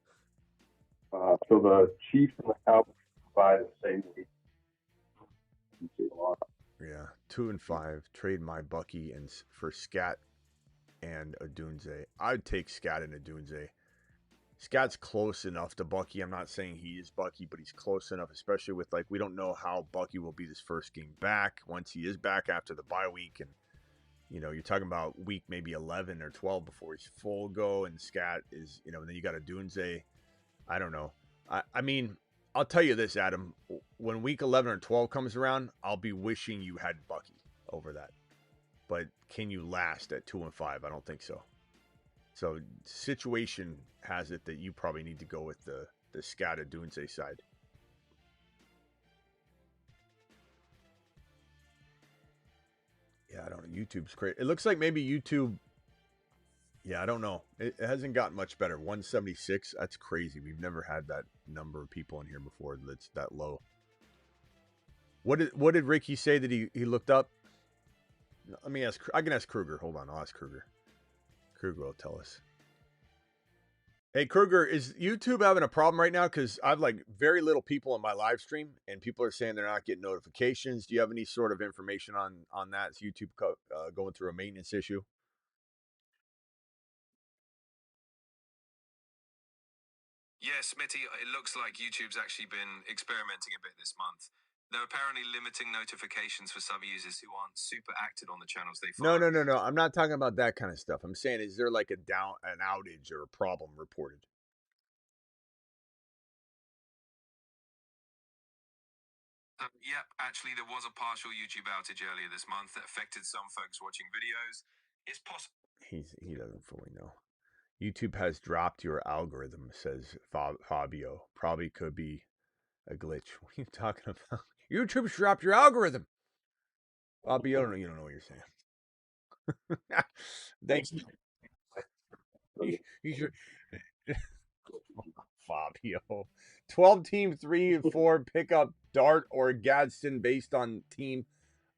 So the Chiefs and the Cowboys by the same week. Yeah, 2 and 5. Trade my Bucky and for Scat and Adunze. I'd take Scat and Adunze. Scat's close enough to Bucky. I'm not saying he is Bucky, but he's close enough, especially with like we don't know how Bucky will be this first game back once he is back after the bye week, and you know you're talking about week maybe 11 or 12 before he's full go, and Scat is and then you got Adunze. I don't know. I mean, I'll tell you this, Adam. When week 11 or 12 comes around, I'll be wishing you had Bucky over that. But can you last at 2 and 5? I don't think so. So situation has it that you probably need to go with the Scat Adunze side. Yeah, I don't know. YouTube's crazy. It looks like maybe YouTube. Yeah, I don't know. It hasn't gotten much better. 176. That's crazy. We've never had that number of people in here before that's that low. What did Ricky say that he looked up? Let me ask. I can ask Kruger. Hold on. I'll ask Kruger. Kruger will tell us. Hey, Kruger, is YouTube having a problem right now? Because I've like very little people in my live stream, and people are saying they're not getting notifications. Do you have any sort of information on that? Is YouTube going through a maintenance issue? Yeah, Smitty, it looks like YouTube's actually been experimenting a bit this month. They're apparently limiting notifications for sub-users who aren't super active on the channels they follow. No. I'm not talking about that kind of stuff. I'm saying, is there like an outage or a problem reported? Yep, actually, there was a partial YouTube outage earlier this month that affected some folks watching videos. It's possible. He doesn't fully know. YouTube has dropped your algorithm, says Fabio. Probably could be a glitch. What are you talking about? YouTube's dropped your algorithm. Fabio, you don't know what you're saying. Thanks. You should. Fabio. 12 team 3 and 4 pick up Dart or Gadsden based on team.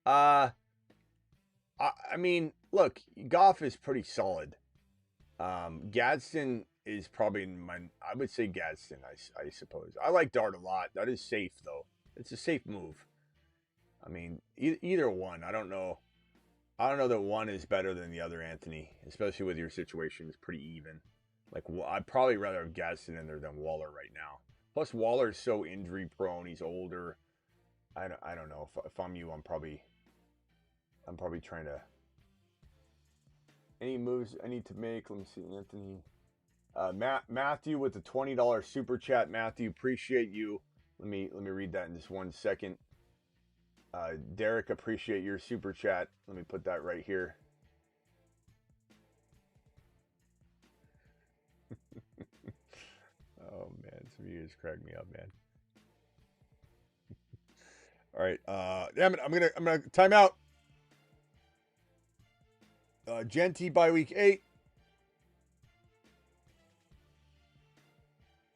I mean, look, Goff is pretty solid. Gadsden is probably I would say Gadsden, I suppose. I like Dart a lot. That is safe though. It's a safe move. I mean, either one. I don't know that one is better than the other, Anthony, especially with your situation. It's pretty even. Like, I'd probably rather have Gadsden in there than Waller right now. Plus, Waller's so injury prone. He's older. I don't know. If I'm you, I'm probably trying to. Any moves I need to make? Let me see, Anthony. Matthew with the $20 super chat. Matthew, appreciate you. Let me read that in just 1 second. Derek, appreciate your super chat. Let me put that right here. Oh man, some of you guys crack me up, man. All right, damn it, I'm gonna time out. Genty by week 8.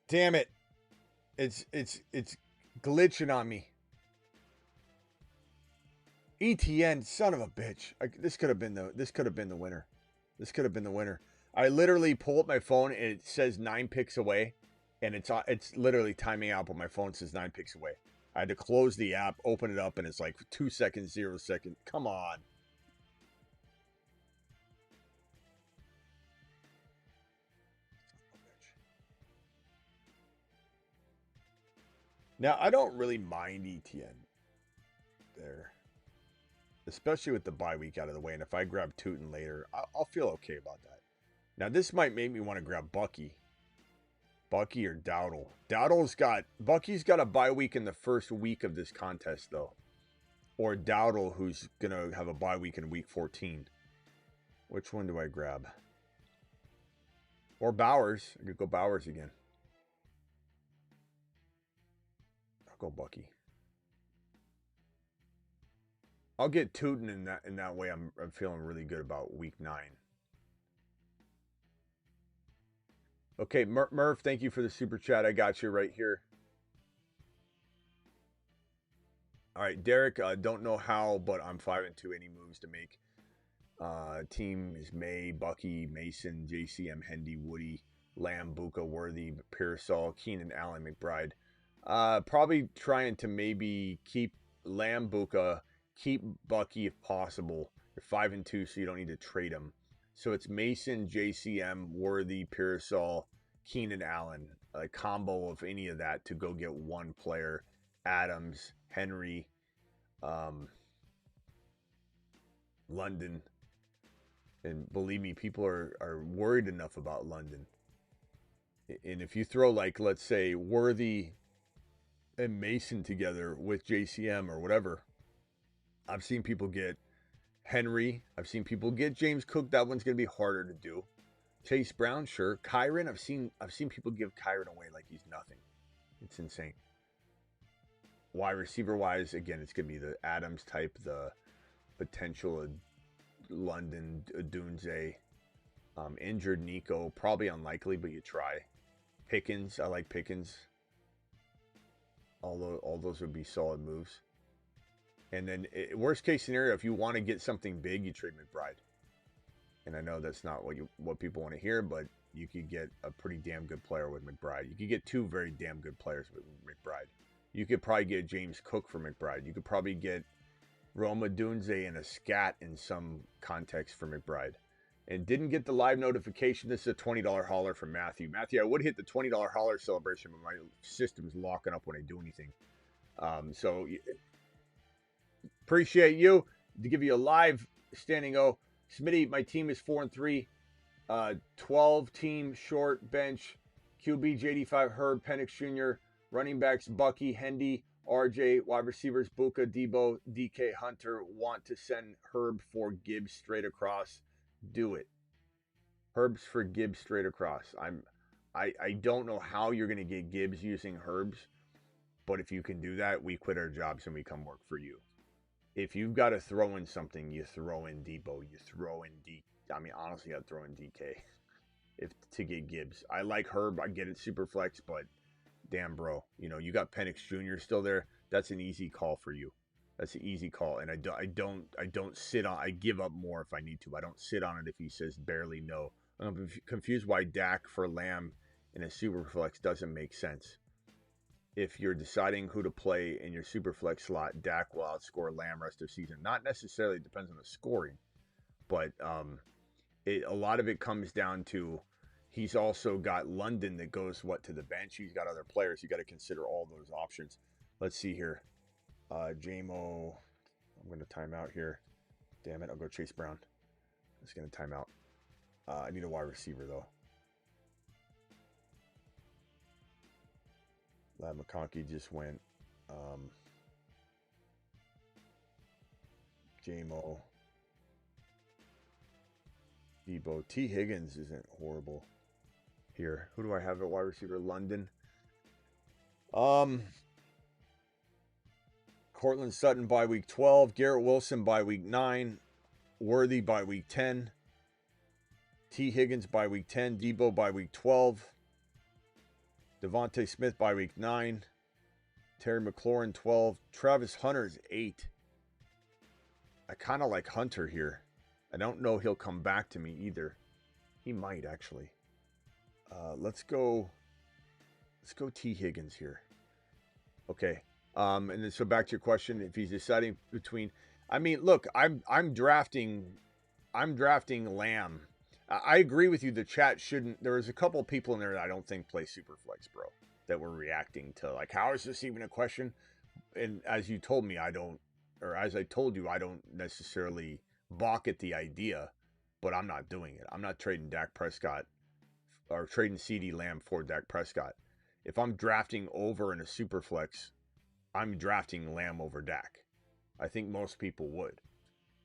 Damn it, it's glitching on me. ETN, son of a bitch. This could have been the winner. This could have been the winner. I literally pull up my phone and it says 9 picks away, and it's literally timing out, but my phone says 9 picks away. I had to close the app, open it up, and it's like 2 seconds, 0 second. Come on. Now, I don't really mind ETN there, especially with the bye week out of the way. And if I grab Tootin later, I'll feel okay about that. Now, this might make me want to grab Bucky or Dowdle. Bucky's got a bye week in the first week of this contest, though. Or Dowdle, who's going to have a bye week in week 14. Which one do I grab? Or Bowers. I could go Bowers again. I'll go Bucky. I'll get Tootin in that way. I'm feeling really good about week 9. Okay, Murph, thank you for the super chat. I got you right here. All right, Derek, don't know how, but I'm 5-2. Any moves to make? Team is May, Bucky, Mason, JCM, Hendy, Woody, Lamb, Buka, Worthy, Pearsall, Keenan, Allen, McBride. Probably trying to maybe keep Lamb, Buka, keep Bucky if possible. You're 5-2, so you don't need to trade him. So it's Mason, JCM, Worthy, Pearsall, Keenan, Allen. A combo of any of that to go get one player. Adams, Henry, London. And believe me, people are worried enough about London. And if you throw, like, let's say, Worthy and Mason together with JCM or whatever, I've seen people get Henry. I've seen people get James Cook. That one's going to be harder to do. Chase Brown, sure. Kyron, I've seen people give Kyron away like he's nothing. It's insane. Wide receiver wise, again, it's going to be the Adams type, the potential of London, Dunze, injured Nico, probably unlikely, but you try. Pickens, I like Pickens. All those would be solid moves. And then, worst case scenario, if you want to get something big, you trade McBride. And I know that's not what people want to hear, but you could get a pretty damn good player with McBride. You could get 2 very damn good players with McBride. You could probably get James Cook for McBride. You could probably get Roma Dunze and a scat in some context for McBride. And didn't get the live notification. This is a $20 hauler from Matthew. Matthew, I would hit the $20 hauler celebration, but my system's locking up when I do anything. So Appreciate you. To give you a live standing O, Smitty, my team is 4-3. 12 team short bench. QB J85 Herb Penix Jr. Running backs Bucky, Hendy, RJ. Wide receivers Buka, Debo, DK, Hunter. Want to send Herb for Gibbs straight across. Do it. Herbs for Gibbs straight across. I don't know how you're gonna get Gibbs using Herbs, but if you can do that, we quit our jobs and we come work for you. If you've got to throw in something, you throw in Debo, you throw in I mean, honestly, I'd throw in DK to get Gibbs. I like Herb. I get it, Superflex, but damn, bro, you got Penix Jr. still there. That's an easy call for you. That's an easy call, and I don't sit on. I give up more if I need to. I don't sit on it if he says barely no. I'm confused why Dak for Lamb in a Superflex doesn't make sense. If you're deciding who to play in your Superflex slot, Dak will outscore Lamb rest of season. Not necessarily depends on the scoring, but a lot of it comes down to he's also got London that goes to the bench. He's got other players. You got to consider all those options. Let's see here. JMO, I'm going to time out here. Damn it, I'll go Chase Brown. It's going to time out. I need a wide receiver, though. Lad McConkey just went. JMO. Debo. T. Higgins isn't horrible here. Who do I have at wide receiver? London. Cortland Sutton by week 12. Garrett Wilson by week 9. Worthy by week 10. T. Higgins by week 10. Debo by week 12. Devontae Smith by week 9. Terry McLaurin 12. Travis Hunter's 8. I kind of like Hunter here. I don't know he'll come back to me either. He might actually. Let's go T. Higgins here. Okay. And then so back to your question, if he's deciding between, I mean, look, I'm drafting Lamb. I agree with you. The chat shouldn't. There was a couple of people in there that I don't think play Superflex, bro, that were reacting to like, how is this even a question? And as you told me, I don't necessarily balk at the idea, but I'm not doing it. I'm not trading Dak Prescott or trading CD Lamb for Dak Prescott. If I'm drafting over in a Superflex, I'm drafting Lamb over Dak. I think most people would.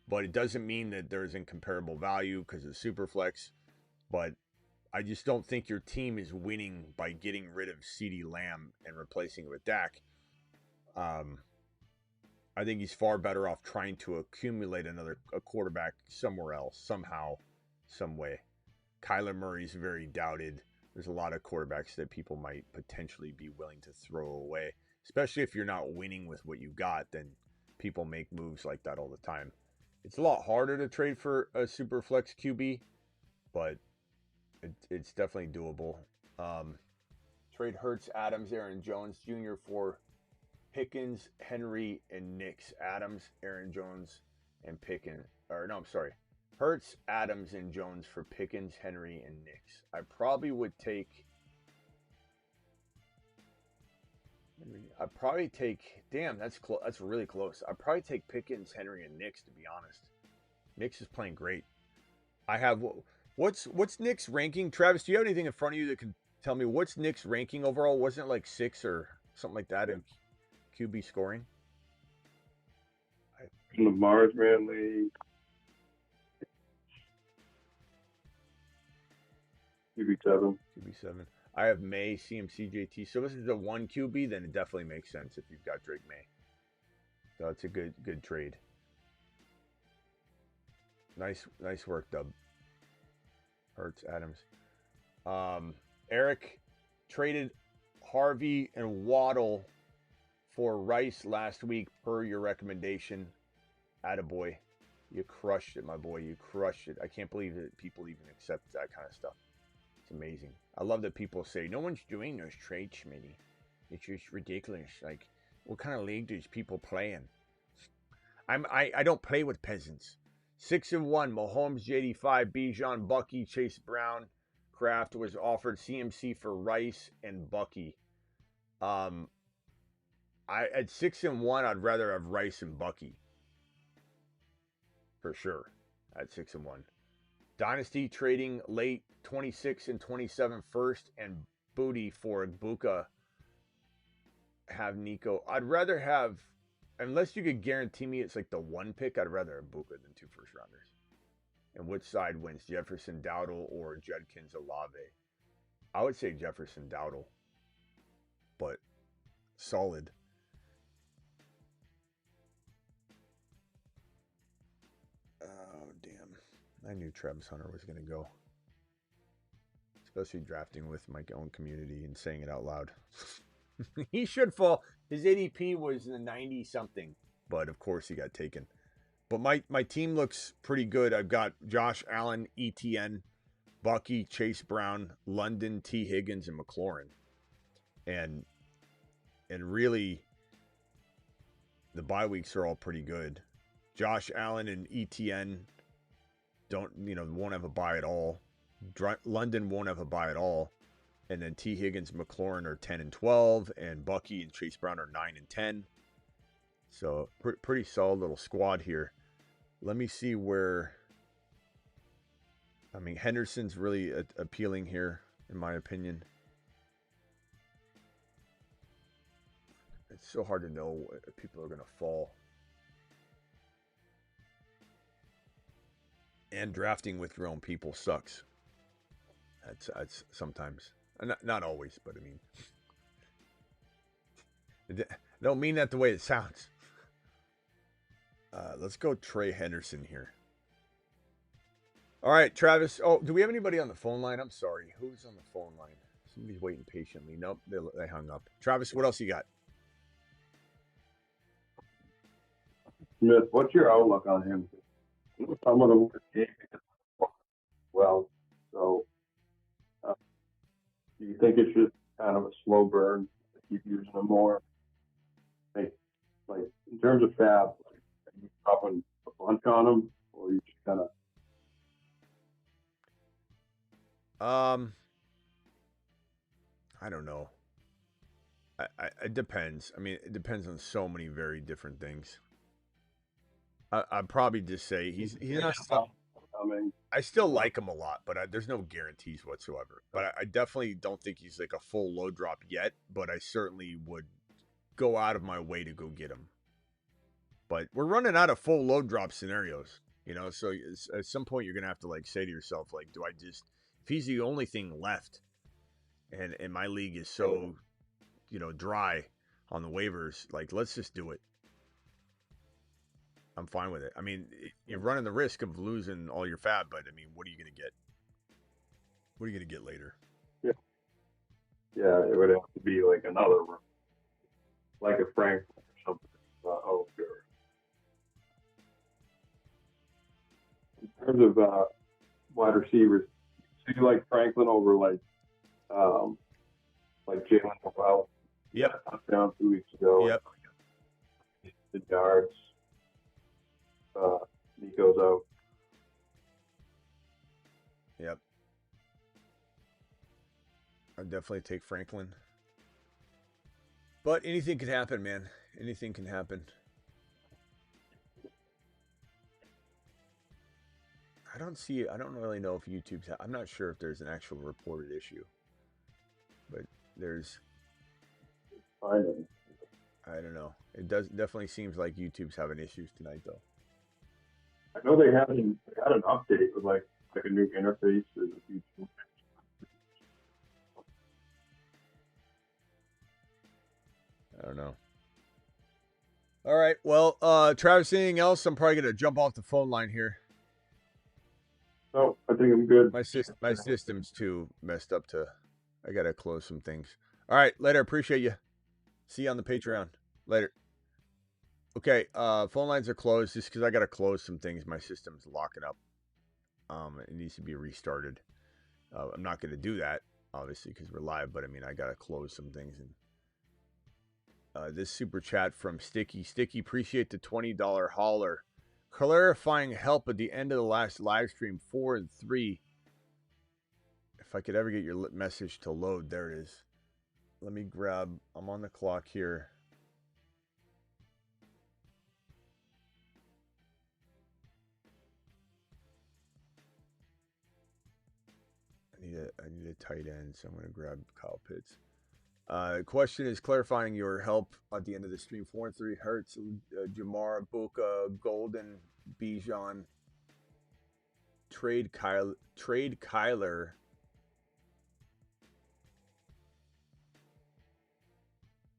But it doesn't mean that there's incomparable value because of Superflex. But I just don't think your team is winning by getting rid of CD Lamb and replacing it with Dak. I think he's far better off trying to accumulate a quarterback somewhere else, somehow, some way. Kyler Murray's very doubted. There's a lot of quarterbacks that people might potentially be willing to throw away, especially if you're not winning with what you got. Then people make moves like that all the time. It's a lot harder to trade for a Superflex QB, but it's definitely doable. Trade Hurts, Adams, Aaron Jones Jr. for Pickens, Henry, and Nix. Adams, Aaron Jones, and Pickens. Or no, I'm sorry. Hurts, Adams, and Jones for Pickens, Henry, and Nix. I probably would take. Damn, that's close. That's really close. I'd probably take Pickens, Henry, and Nix, to be honest. Nix is playing great. I have what's Nick's ranking? Travis, do you have anything in front of you that can tell me what's Nick's ranking overall? Wasn't it like 6 or something like that in QB scoring? In the Marsman League, QB7. QB7. I have May, CMCJT. So this is a 1 QB, then it definitely makes sense if you've got Drake May. So it's a good trade. Nice work, Dub. Hurts, Adams. Eric traded Harvey and Waddle for Rice last week per your recommendation. Attaboy. You crushed it, my boy. You crushed it. I can't believe that people even accept that kind of stuff. It's amazing. I love that people say, no one's doing those trades, Smitty. It's just ridiculous. Like, what kind of league does people play in? I don't play with peasants. 6-1, Mahomes, JD5, Bijan, Bucky, Chase Brown. Kraft was offered CMC for Rice and Bucky. At 6-1, I'd rather have Rice and Bucky. for sure at 6-1. Dynasty trading late 26 and 27 first and booty for Buka. Have Nico. I'd rather have, unless you could guarantee me it's like the 1 pick, I'd rather have Buka than 2 first rounders. And which side wins, Jefferson Dowdle or Judkins Olave? I would say Jefferson Dowdle, but solid. Oh, damn. I knew Travis Hunter was going to go. Especially drafting with my own community and saying it out loud. He should fall. His ADP was in the 90-something, but of course he got taken. But my team looks pretty good. I've got Josh Allen, ETN, Bucky, Chase Brown, London, T. Higgins, and McLaurin. And really, the bye weeks are all pretty good. Josh Allen and ETN won't have a bye at all. London won't have a bye at all. And then T. Higgins and McLaurin are 10 and 12, and Bucky and Chase Brown are 9 and 10. So pretty solid little squad here. Let me see where. I mean, Henderson's really appealing here, in my opinion. It's so hard to know if people are going to fall. And drafting with your own people sucks. That's sometimes. Not always, but I mean. I don't mean that the way it sounds. Let's go Trey Henderson here. All right, Travis. Oh, do we have anybody on the phone line? I'm sorry. Who's on the phone line? Somebody's waiting patiently. Nope, they hung up. Travis, what else you got? Smith, what's your outlook on him? Some of the worst games. Well, so do you think it's just kind of a slow burn to keep using him more? Like in terms of fab, are you dropping a bunch on him, or are you just kind of? I don't know. It depends. I mean, it depends on so many very different things. I'd probably just say he's not. I still like him a lot, but there's no guarantees whatsoever. But I definitely don't think he's like a full low drop yet. But I certainly would go out of my way to go get him. But we're running out of full low drop scenarios, So at some point you're gonna have to like say to yourself, like, do I just, if he's the only thing left, and my league is so, dry on the waivers, like, let's just do it. I'm fine with it. I mean, you're running the risk of losing all your fab, but I mean, what are you going to get? What are you going to get later? Yeah, it would have to be like another, like a Frank or something. Oh, sure. In terms of wide receivers, do you like Franklin over like Jalen Noel? Yep. Touchdown 2 weeks ago. Yep. The yards. Nico's out. Yep. I'd definitely take Franklin. But anything could happen, man. Anything can happen. I don't really know if YouTube's. I'm not sure if there's an actual reported issue. But there's. I don't know. It definitely seems like YouTube's having issues tonight, though. I know they had an update with like a new interface for the future. I don't know. All right. Well, Travis, anything else? I'm probably gonna jump off the phone line here. No, I think I'm good. My system's too messed up I gotta close some things. All right, later. Appreciate you. See you on the Patreon. Later. Okay, phone lines are closed just because I gotta close some things. My system's locking up. It needs to be restarted. I'm not gonna do that, obviously, because we're live, but I mean, I gotta close some things. And this super chat from Sticky. Sticky, appreciate the $20 hauler. Clarifying help at the end of the last live stream, 4 and 3. If I could ever get your message to load, there it is. Let me grab, I'm on the clock here. a tight end, so I'm going to grab Kyle Pitts. Question is clarifying your help at the end of the stream. 4 and 3 Hurts, Jamar, Buka, Golden, Bijan. Trade Kyler.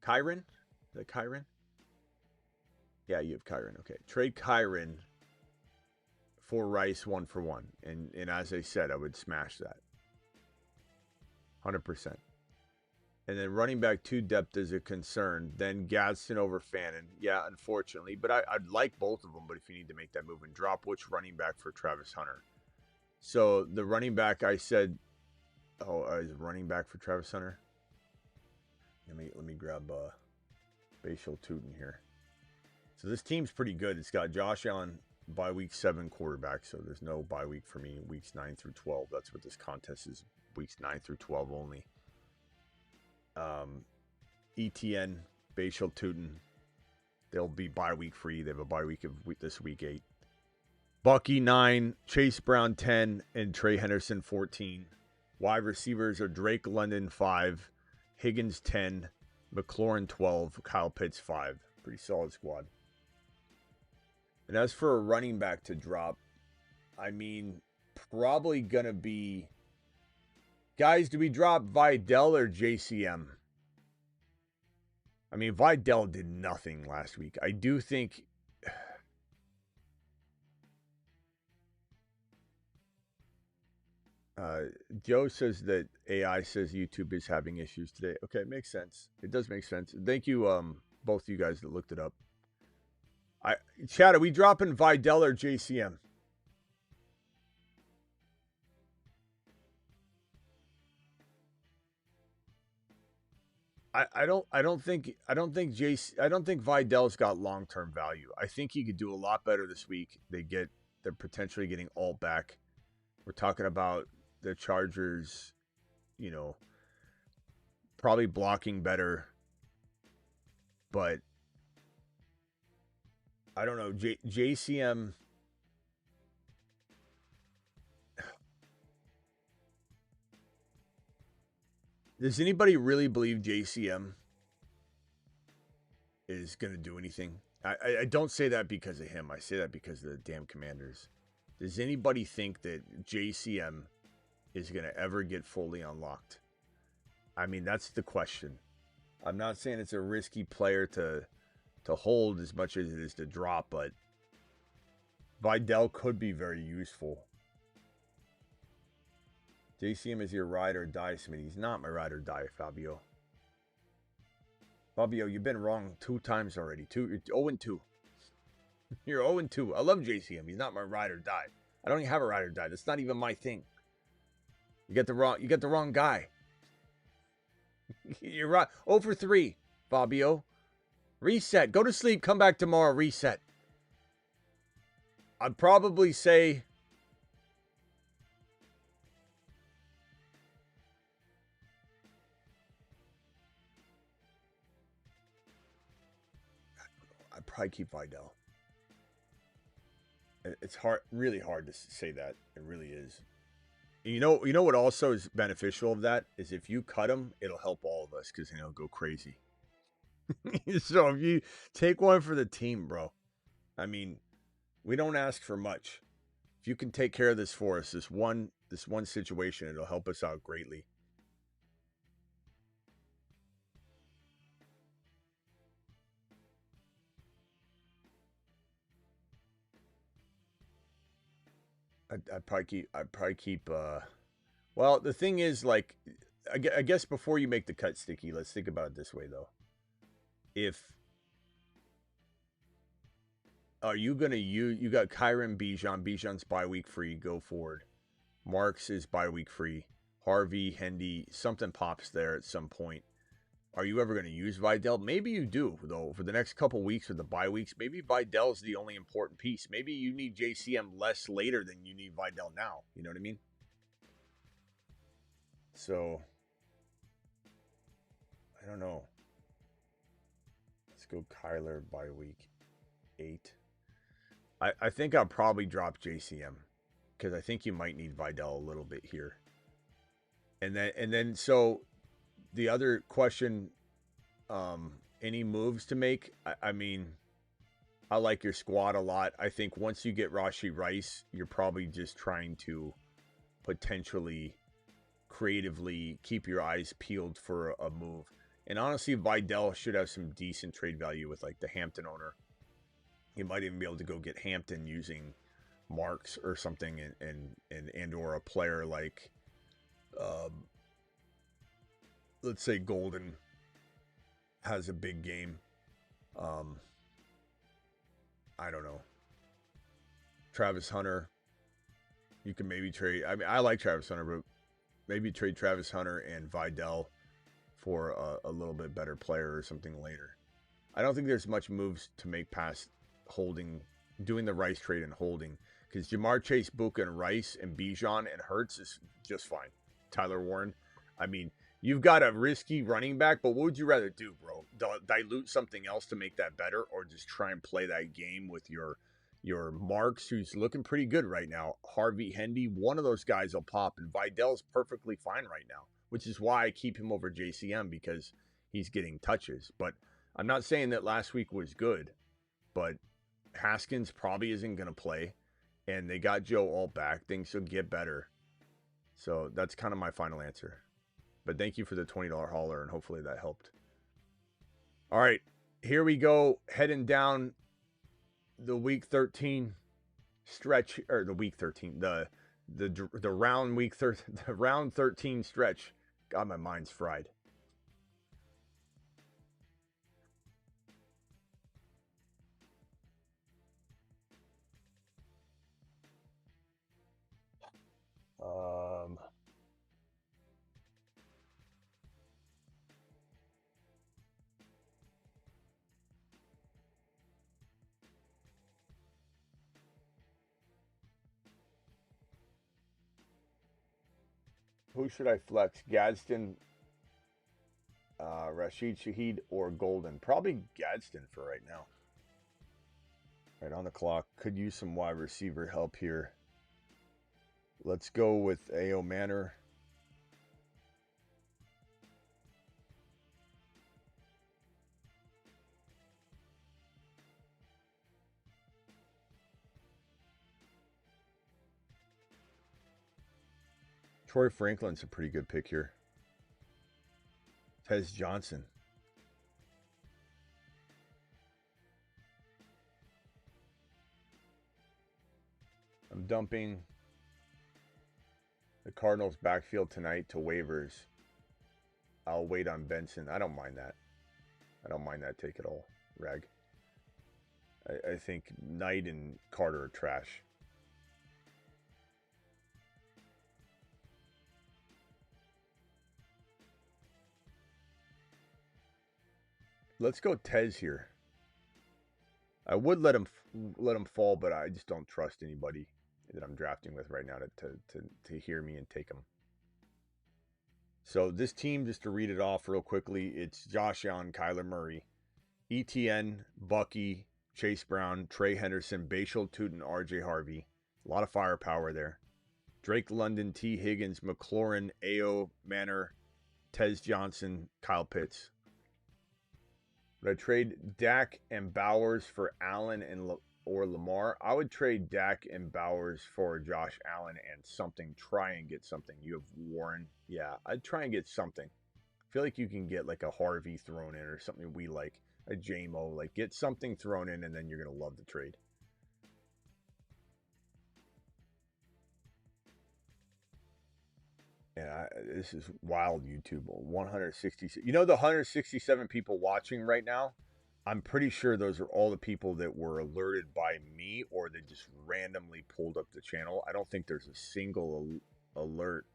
Kyron? Is that Kyron? Yeah, you have Kyron. Okay. Trade Kyron for Rice 1 for 1. And as I said, I would smash that. 100%. And then running back 2 depth is a concern. Then Gadsden over Fannin. Yeah, unfortunately. But I'd like both of them. But if you need to make that move and drop, which running back for Travis Hunter? So the running back I said, is a running back for Travis Hunter? Let me grab Bashal Tootin here. So this team's pretty good. It's got Josh Allen by week 7 quarterback. So there's no bye week for me. Weeks 9 through 12. That's what this contest is. Weeks 9 through 12 only. ETN, Bashal Tootin. They'll be bye week free. They have a bye week of this week 8. Bucky 9, Chase Brown 10, and Trey Henderson 14. Wide receivers are Drake London 5, Higgins 10, McLaurin 12, Kyle Pitts 5. Pretty solid squad. And as for a running back to drop, I mean, probably going to be... Guys, do we drop Vidal or JCM? I mean, Vidal did nothing last week. I do think... Joe says that AI says YouTube is having issues today. Okay, it makes sense. It does make sense. Thank you, both of you guys that looked it up. Chad, are we dropping Vidal or JCM? I don't think Vidal's got long-term value. I think he could do a lot better this week. They're potentially getting all back. We're talking about the Chargers, probably blocking better. But I don't know. JCM. Does anybody really believe JCM is going to do anything? I don't say that because of him. I say that because of the damn Commanders. Does anybody think that JCM is going to ever get fully unlocked? I mean, that's the question. I'm not saying it's a risky player to hold as much as it is to drop, but Vidal could be very useful. JCM is your ride or die, Smitty. He's not my ride or die, Fabio. Fabio, you've been wrong 2 times already. You're 0-2. You're 0-2. I love JCM. He's not my ride or die. I don't even have a ride or die. That's not even my thing. You got the wrong guy. You're right. 0 for 3, Fabio. Reset. Go to sleep. Come back tomorrow. Reset. I'd probably say... I'd probably keep Vidal. It's hard, really hard to say that. It really is. You know what also is beneficial of that is if you cut him, it'll help all of us because he'll go crazy. So if you take one for the team, bro, I mean, we don't ask for much. If you can take care of this for us, this one situation, it'll help us out greatly. I'd probably keep. Well, the thing is, like, I guess before you make the cut, Sticky, let's think about it this way, though. Are you gonna you got Kyron Bijan's bye week free, go forward. Marks is bye week free. Harvey, Hendy, something pops there at some point. Are you ever going to use Vidal? Maybe you do, though, for the next couple weeks or the bye weeks. Maybe Vidal's the only important piece. Maybe you need JCM less later than you need Vidal now. You know what I mean? So, I don't know. Let's go Kyler by week 8. I think I'll probably drop JCM because I think you might need Vidal a little bit here. And then so the other question, any moves to make? I mean, I like your squad a lot. I think once you get Rashee Rice, you're probably just trying to potentially creatively keep your eyes peeled for a move. And honestly, Vidal should have some decent trade value with like the Hampton owner. You might even be able to go get Hampton using Marks or something, and or a player like, let's say Golden has a big game. I don't know. Travis Hunter, you can maybe trade. I mean, I like Travis Hunter, but maybe trade Travis Hunter and Vidal for a little bit better player or something later. I don't think there's much moves to make past holding, doing the Rice trade and holding, because Jamar Chase, Buka, and Rice and Bijan and Hurts is just fine. Tyler Warren, I mean, you've got a risky running back, but what would you rather do, bro? Dilute something else to make that better, or just try and play that game with your Marks, who's looking pretty good right now? Harvey Hendy, one of those guys will pop, and Vidal's perfectly fine right now, which is why I keep him over JCM, because he's getting touches. But I'm not saying that last week was good, but Haskins probably isn't going to play, and they got Joe Alt back. Things will get better. So that's kind of my final answer. But thank you for the $20 hauler, and hopefully that helped. All right, here we go, heading down the week 13 stretch, or the week 13, the round week the round 13 stretch. God, my mind's fried. Who should I flex? Gadsden, Rashid Shaheed, or Golden? Probably Gadsden for right now. Right on the clock. Could use some wide receiver help here. Let's go with A.O. Manor. Troy Franklin's a pretty good pick here. Tez Johnson. I'm dumping the Cardinals backfield tonight to waivers. I'll wait on Benson. I don't mind that. I don't mind that take at all, Rag. I think Knight and Carter are trash. Let's go Tez here. I would let him fall, but I just don't trust anybody that I'm drafting with right now to hear me and take him. So this team, just to read it off real quickly, it's Josh Allen, Kyler Murray, ETN, Bucky, Chase Brown, Trey Henderson, Bashal Tootin, RJ Harvey. A lot of firepower there. Drake London, T. Higgins, McLaurin, A.O. Manor, Tez Johnson, Kyle Pitts. Would I trade Dak and Bowers for Allen or Lamar? I would trade Dak and Bowers for Josh Allen and something. Try and get something. You have Warren. Yeah, I'd try and get something. I feel like you can get like a Harvey thrown in or something we like. A JMO. Like, get something thrown in, and then you're going to love the trade. Yeah, this is wild, YouTube. 160. You know the 167 people watching right now? I'm pretty sure those are all the people that were alerted by me, or they just randomly pulled up the channel. I don't think there's a single alert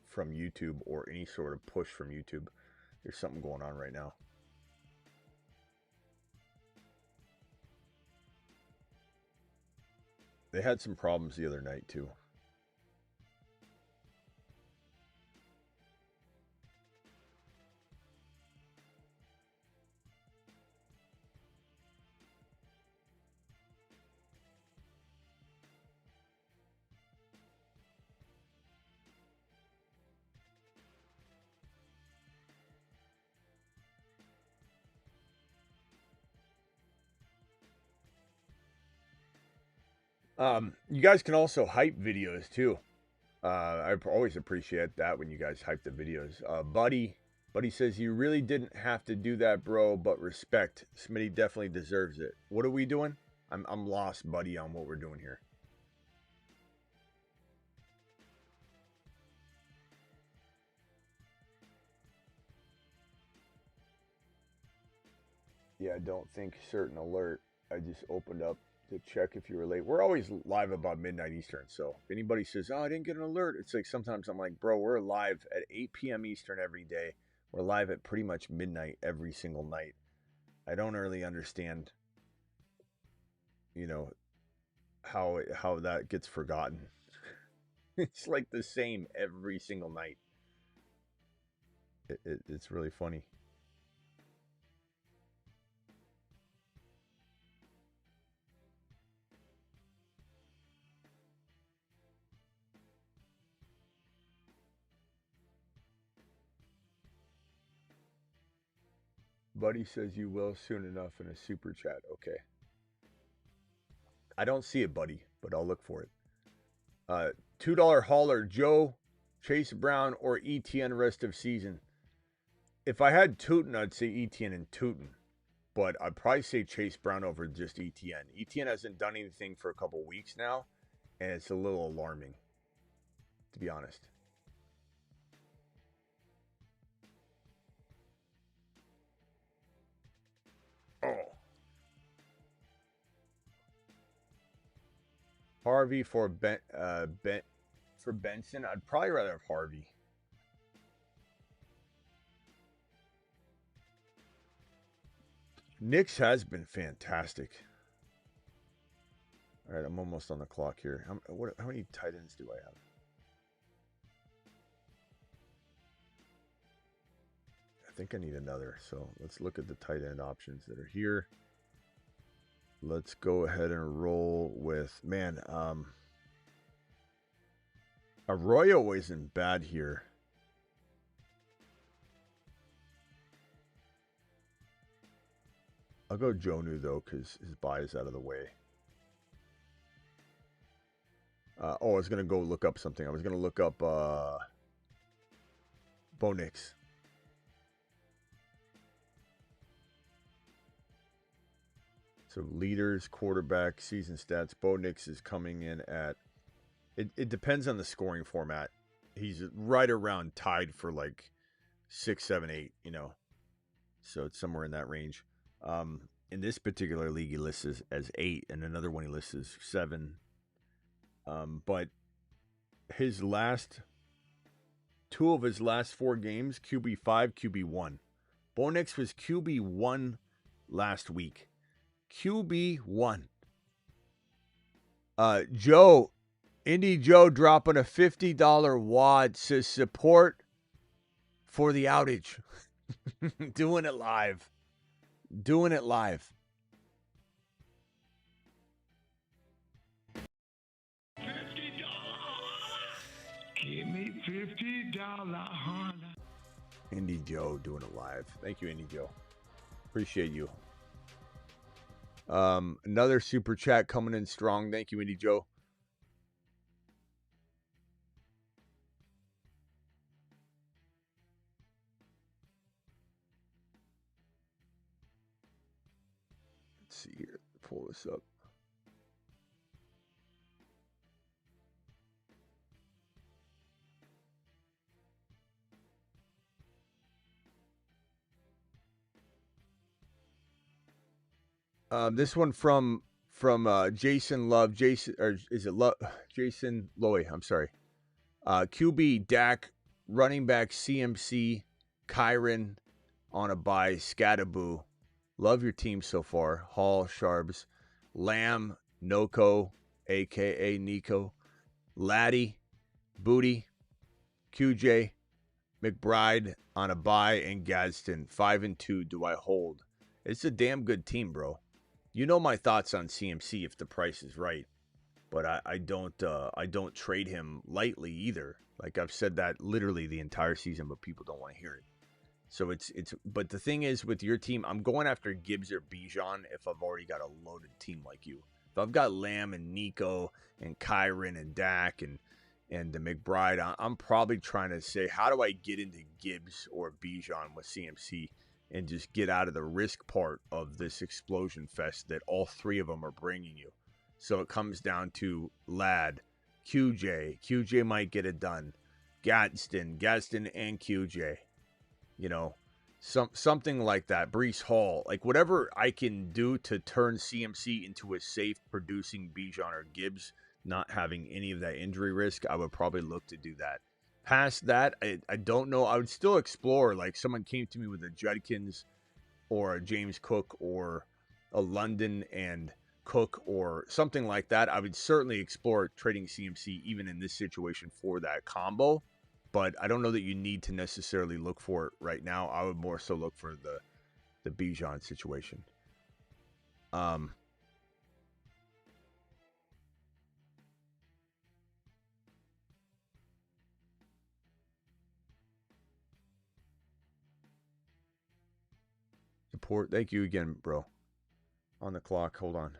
from YouTube or any sort of push from YouTube. There's something going on right now. They had some problems the other night too. You guys can also hype videos too. I always appreciate that when you guys hype the videos. Buddy says you really didn't have to do that, bro, but respect. Smitty definitely deserves it. What are we doing? I'm lost, buddy, on what we're doing here. Yeah, I don't think certain alert. I just opened up to check if you were late. We're always live about midnight Eastern. So if anybody says, oh, I didn't get an alert, it's like sometimes I'm like, bro, we're live at 8 p.m. Eastern every day. We're live at pretty much midnight every single night. I don't really understand, you know, how that gets forgotten. It's like the same every single night. It's really funny. Buddy says you will soon enough in a super chat. Okay. I don't see it, buddy, but I'll look for it. $2 hauler, Joe, Chase Brown, or ETN rest of season. If I had Tootin, I'd say ETN and Tootin. But I'd probably say Chase Brown over just ETN. ETN hasn't done anything for a couple weeks now, and it's a little alarming, to be honest. Oh. Harvey for for Benson. I'd probably rather have Harvey. Knicks has been fantastic. All right, I'm almost on the clock here. How many tight ends do I have? I think I need another. So let's look at the tight end options that are here. Let's go ahead and roll with, man, Arroyo isn't bad here. I'll go Jonu, though, because his bye is out of the way. I was going to go look up something. I was going to look up Bo Nix. So leaders, quarterback, season stats. Bo Nix is coming in at, it depends on the scoring format. He's right around tied for like 6, 7, 8, you know. So it's somewhere in that range. In this particular league, he lists as 8, and another one he lists as 7. But his last 2 of his last 4 games, QB5, QB1. Bo Nix was QB1 last week. QB1. Joe, Indy Joe dropping a $50 wad, says support for the outage. Doing it live. Doing it live. $50. Give me $50, honey. Indy Joe doing it live. Thank you, Indy Joe. Appreciate you. Another super chat coming in strong. Thank you, Indy Joe. Let's see here. Pull this up. This one from Jason Love. Jason, or is it Love? Jason Loy. I'm sorry. QB Dak, running back CMC, Kyron on a bye, Scattaboo. Love your team so far. Hall, Sharps, Lamb, Noko, aka Nico, Laddie, Booty, QJ, McBride on a bye, and Gadsden. 5-2. Do I hold? It's a damn good team, bro. You know my thoughts on CMC if the price is right, but I don't trade him lightly either. Like I've said that literally the entire season, but people don't want to hear it. So it's but the thing is with your team, I'm going after Gibbs or Bijan if I've already got a loaded team like you. If I've got Lamb and Nico and Kyron and Dak and the McBride, I'm probably trying to say, how do I get into Gibbs or Bijan with CMC and just get out of the risk part of this explosion fest that all three of them are bringing you? So it comes down to Ladd, QJ. QJ might get it done. Gadsden and QJ. You know, something like that. Brees Hall. Like, whatever I can do to turn CMC into a safe producing Bijan or Gibbs, not having any of that injury risk, I would probably look to do that. Past that, I don't know. I would still explore, like, someone came to me with a Judkins or a James Cook or a London and Cook or something like that. I would certainly explore trading CMC even in this situation for that combo, but I don't know that you need to necessarily look for it right now. I would more so look for the Bijan situation. Support. Thank you again, bro. On the clock. Hold on.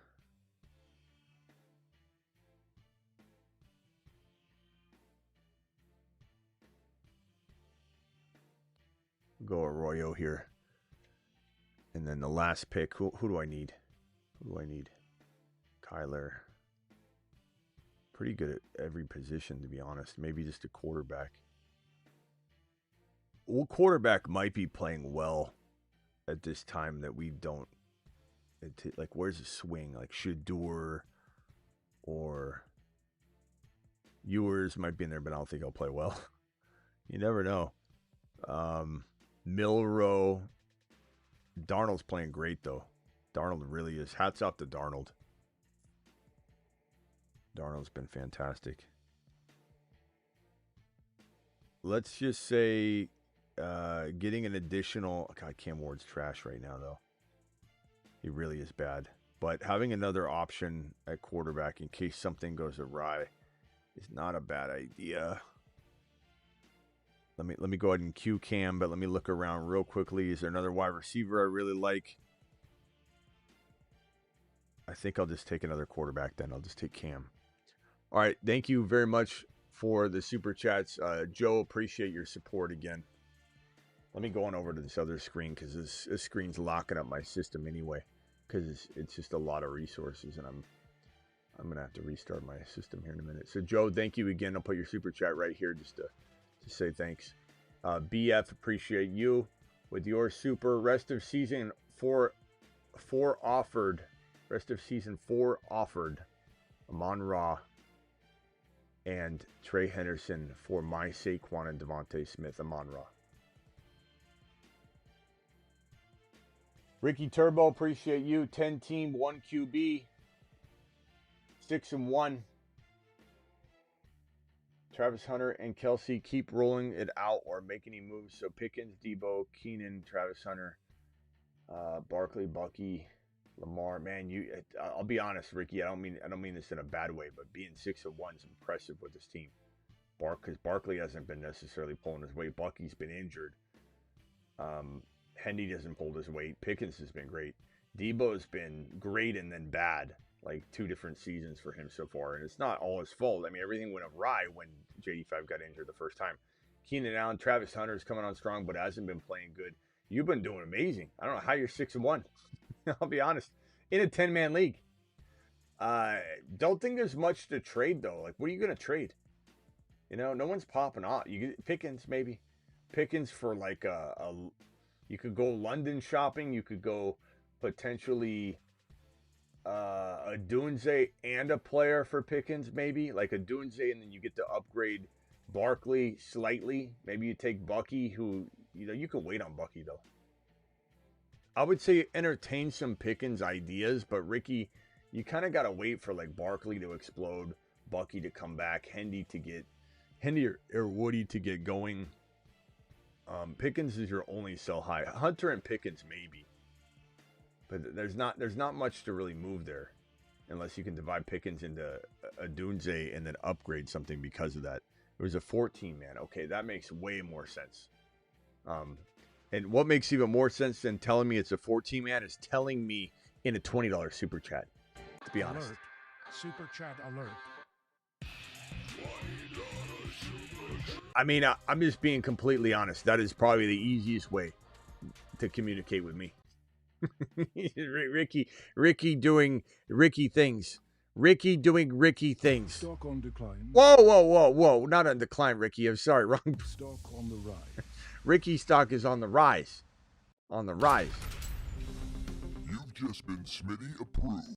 Go Arroyo here. And then the last pick. Who do I need? Who do I need? Kyler. Pretty good at every position, to be honest. Maybe just a quarterback. Well, quarterback might be playing well at this time that we don't. Like, where's the swing? Like Shador or Ewers might be in there, but I don't think he'll play well. You never know. Milrow. Darnold's playing great, though. Darnold really is. Hats off to Darnold. Darnold's been fantastic. Let's just say getting an additional... God, Cam Ward's trash right now, though. He really is bad. But having another option at quarterback in case something goes awry is not a bad idea. Let me go ahead and cue Cam, but let me look around real quickly. Is there another wide receiver I really like? I think I'll just take another quarterback then. I'll just take Cam. All right. Thank you very much for the super chats. Joe, appreciate your support again. Let me go on over to this other screen because this screen's locking up my system anyway because it's just a lot of resources and I'm going to have to restart my system here in a minute. So, Joe, thank you again. I'll put your super chat right here just to say thanks. BF, appreciate you with your super. Rest of season four offered. Amon-Ra and Trey Henderson for my Saquon and Devontae Smith. Amon-Ra. Ricky Turbo, appreciate you. 10 team, 1 QB, 6-1. Travis Hunter and Kelsey keep rolling it out or make any moves. So Pickens, Debo, Keenan, Travis Hunter, Barkley, Bucky, Lamar. Man, I'll be honest, Ricky. I don't mean this in a bad way, but being 6-1 is impressive with this team. Because Barkley hasn't been necessarily pulling his weight. Bucky's been injured. Hendy doesn't pull his weight. Pickens has been great. Debo's been great and then bad. Like 2 different seasons for him so far. And it's not all his fault. I mean, everything went awry when JD5 got injured the first time. Keenan Allen, Travis Hunter's coming on strong, but hasn't been playing good. You've been doing amazing. I don't know how you're 6-1. I'll be honest. In a 10-man league. Don't think there's much to trade, though. Like, what are you going to trade? You know, no one's popping off. You get Pickens, maybe. Pickens for like you could go London shopping. You could go potentially a Dunze and a player for Pickens, maybe. Like a Dunze, and then you get to upgrade Barkley slightly. Maybe you take Bucky, who, you know, you can wait on Bucky, though. I would say entertain some Pickens ideas, but Ricky, you kind of got to wait for like Barkley to explode, Bucky to come back, Hendy or Woody to get going. Pickens is your only sell high. Hunter and Pickens maybe, but there's not much to really move there, unless you can divide Pickens into a Dunze and then upgrade something because of that. It was a 14-man. Okay, that makes way more sense. And what makes even more sense than telling me it's a 14-man is telling me in a $20 super chat. to be honest. Alert. Super chat alert. I mean, I'm just being completely honest. That is probably the easiest way to communicate with me. Ricky doing Ricky things. Ricky doing Ricky things. Stock on decline. Whoa. Not on decline, Ricky. I'm sorry. Wrong. Stock on the rise. Ricky stock is on the rise. On the rise. You've just been Smitty approved.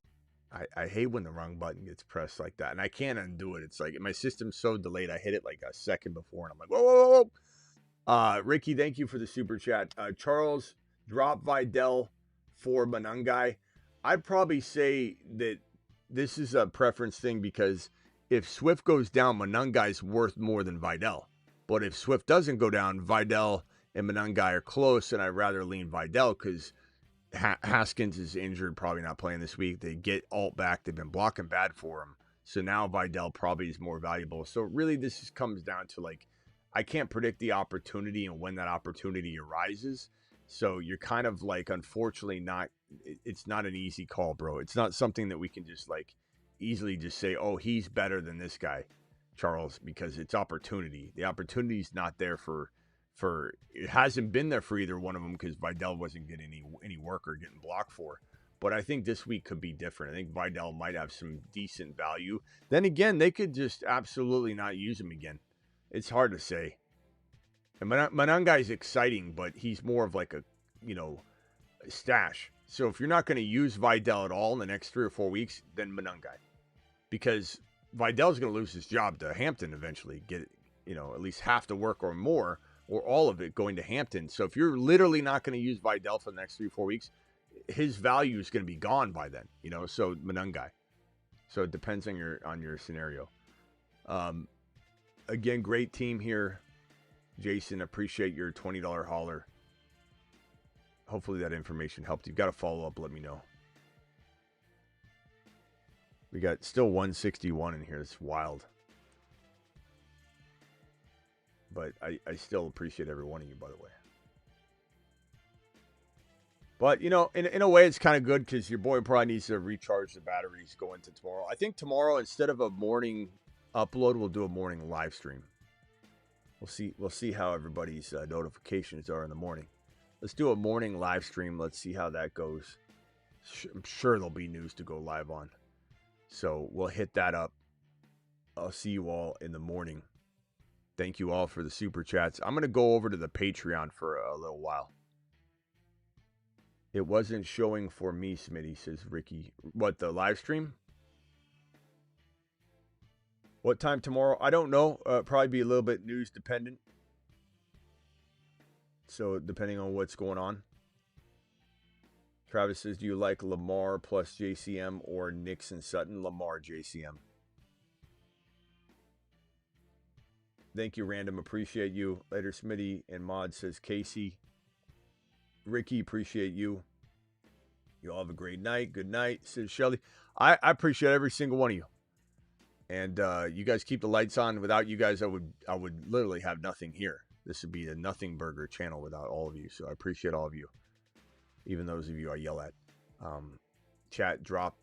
I hate when the wrong button gets pressed like that. And I can't undo it. It's like my system's so delayed. I hit it like a second before. And I'm like, whoa. Ricky, thank you for the super chat. Charles, drop Vidal for Manungai. I'd probably say that this is a preference thing because if Swift goes down, Manungai's worth more than Vidal. But if Swift doesn't go down, Vidal and Manungai are close, and I'd rather lean Vidal because Haskins is injured, probably not playing this week. They get Alt back. They've been blocking bad for him. So now Vidal probably is more valuable. So really this comes down to like, I can't predict the opportunity and when that opportunity arises. So you're kind of like, unfortunately it's not an easy call, bro. It's not something that we can just like easily just say, oh, he's better than this guy, Charles, because it's opportunity. The opportunity's not there for it hasn't been there for either one of them because Vidal wasn't getting any work or getting blocked for. But I think this week could be different. I think Vidal might have some decent value. Then again, they could just absolutely not use him again. It's hard to say. And Manungai is exciting, but he's more of like a stash. So if you're not going to use Vidal at all in the next 3 or 4 weeks, then Manungai. Because Vidal's going to lose his job to Hampton eventually. Get at least half the work or more, or all of it going to Hampton. So if you're literally not going to use Vidal for the next 3 or 4 weeks, his value is going to be gone by then, so Manungai. So it depends on your scenario. Again, great team here. Jason, appreciate your $20 hauler. Hopefully that information helped. You've got to follow up, let me know. We got still 161 in here. It's wild. But I still appreciate every one of you, by the way. But, in a way, it's kind of good because your boy probably needs to recharge the batteries going into tomorrow. I think tomorrow, instead of a morning upload, we'll do a morning live stream. We'll see how everybody's notifications are in the morning. Let's do a morning live stream. Let's see how that goes. I'm sure there'll be news to go live on. So we'll hit that up. I'll see you all in the morning. Thank you all for the super chats. I'm going to go over to the Patreon for a little while. It wasn't showing for me, Smitty, says Ricky. What, the live stream? What time tomorrow? I don't know. Probably be a little bit news dependent. So depending on what's going on. Travis says, do you like Lamar plus JCM or Nixon Sutton? Lamar JCM. Thank you, Random. Appreciate you. Later, Smitty. And Mod says, Casey. Ricky, appreciate you. You all have a great night. Good night, says Shelly. I appreciate every single one of you. And you guys keep the lights on. Without you guys, I would literally have nothing here. This would be a nothing burger channel without all of you. So I appreciate all of you. Even those of you I yell at. Chat, drop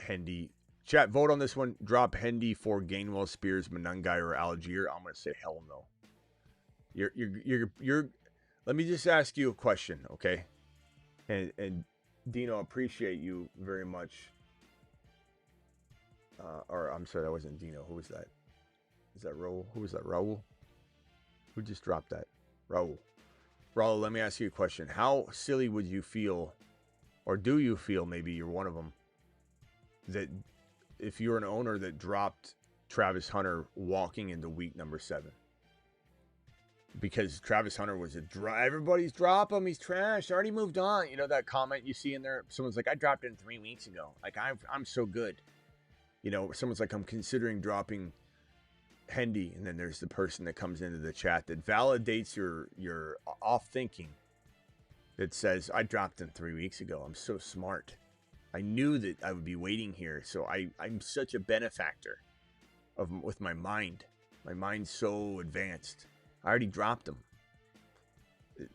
Hendy. Chat, vote on this one. Drop Hendy for Gainwell, Spears, Manungai, or Algier. I'm going to say hell no. You're. Let me just ask you a question, okay? And Dino, appreciate you very much. Or I'm sorry, that wasn't Dino. Who was that? Is that Raul? Who was that? Raul? Who just dropped that? Raul. Raul, let me ask you a question. How silly would you feel, or do you feel, maybe you're one of them, that if you're an owner that dropped Travis Hunter walking into week number 7? Because Travis Hunter was everybody's drop him, he's trash, already moved on. You know that comment you see in there? Someone's like, I dropped him 3 weeks ago. Like, I'm so good. Someone's like, I'm considering dropping Hendy. And then there's the person that comes into the chat that validates your off thinking, that says, I dropped him 3 weeks ago. I'm so smart. I knew that I would be waiting here. So I'm such a benefactor with my mind. My mind's so advanced. I already dropped him.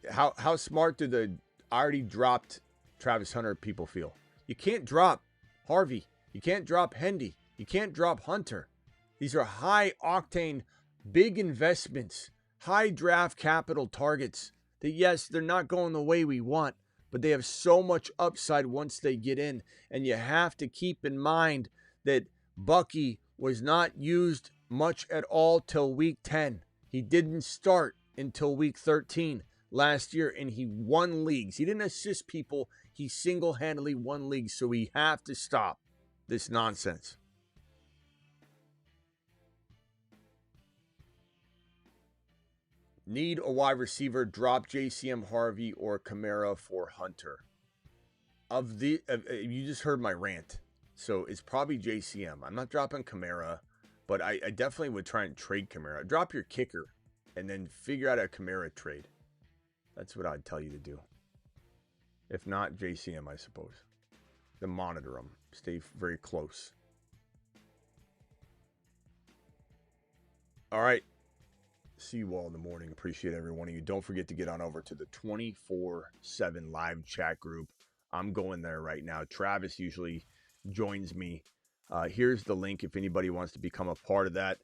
How smart do the already dropped Travis Hunter people feel? You can't drop Harvey. You can't drop Hendy. You can't drop Hunter. These are high octane, big investments, high draft capital targets that, yes, they're not going the way we want, but they have so much upside once they get in. And you have to keep in mind that Bucky was not used much at all till week 10. He didn't start until week 13 last year, and he won leagues. He didn't assist people. He single-handedly won leagues, so we have to stop this nonsense. Need a wide receiver, drop JCM Harvey or Kamara for Hunter. You just heard my rant. So it's probably JCM. I'm not dropping Kamara, but I definitely would try and trade Kamara. Drop your kicker and then figure out a Kamara trade. That's what I'd tell you to do. If not, JCM, I suppose. Then monitor them. Stay very close. All right. See you all in the morning. Appreciate every one of you. Don't forget to get on over to the 24/7 live chat group. I'm going there right now. Travis usually joins me. Here's the link if anybody wants to become a part of that.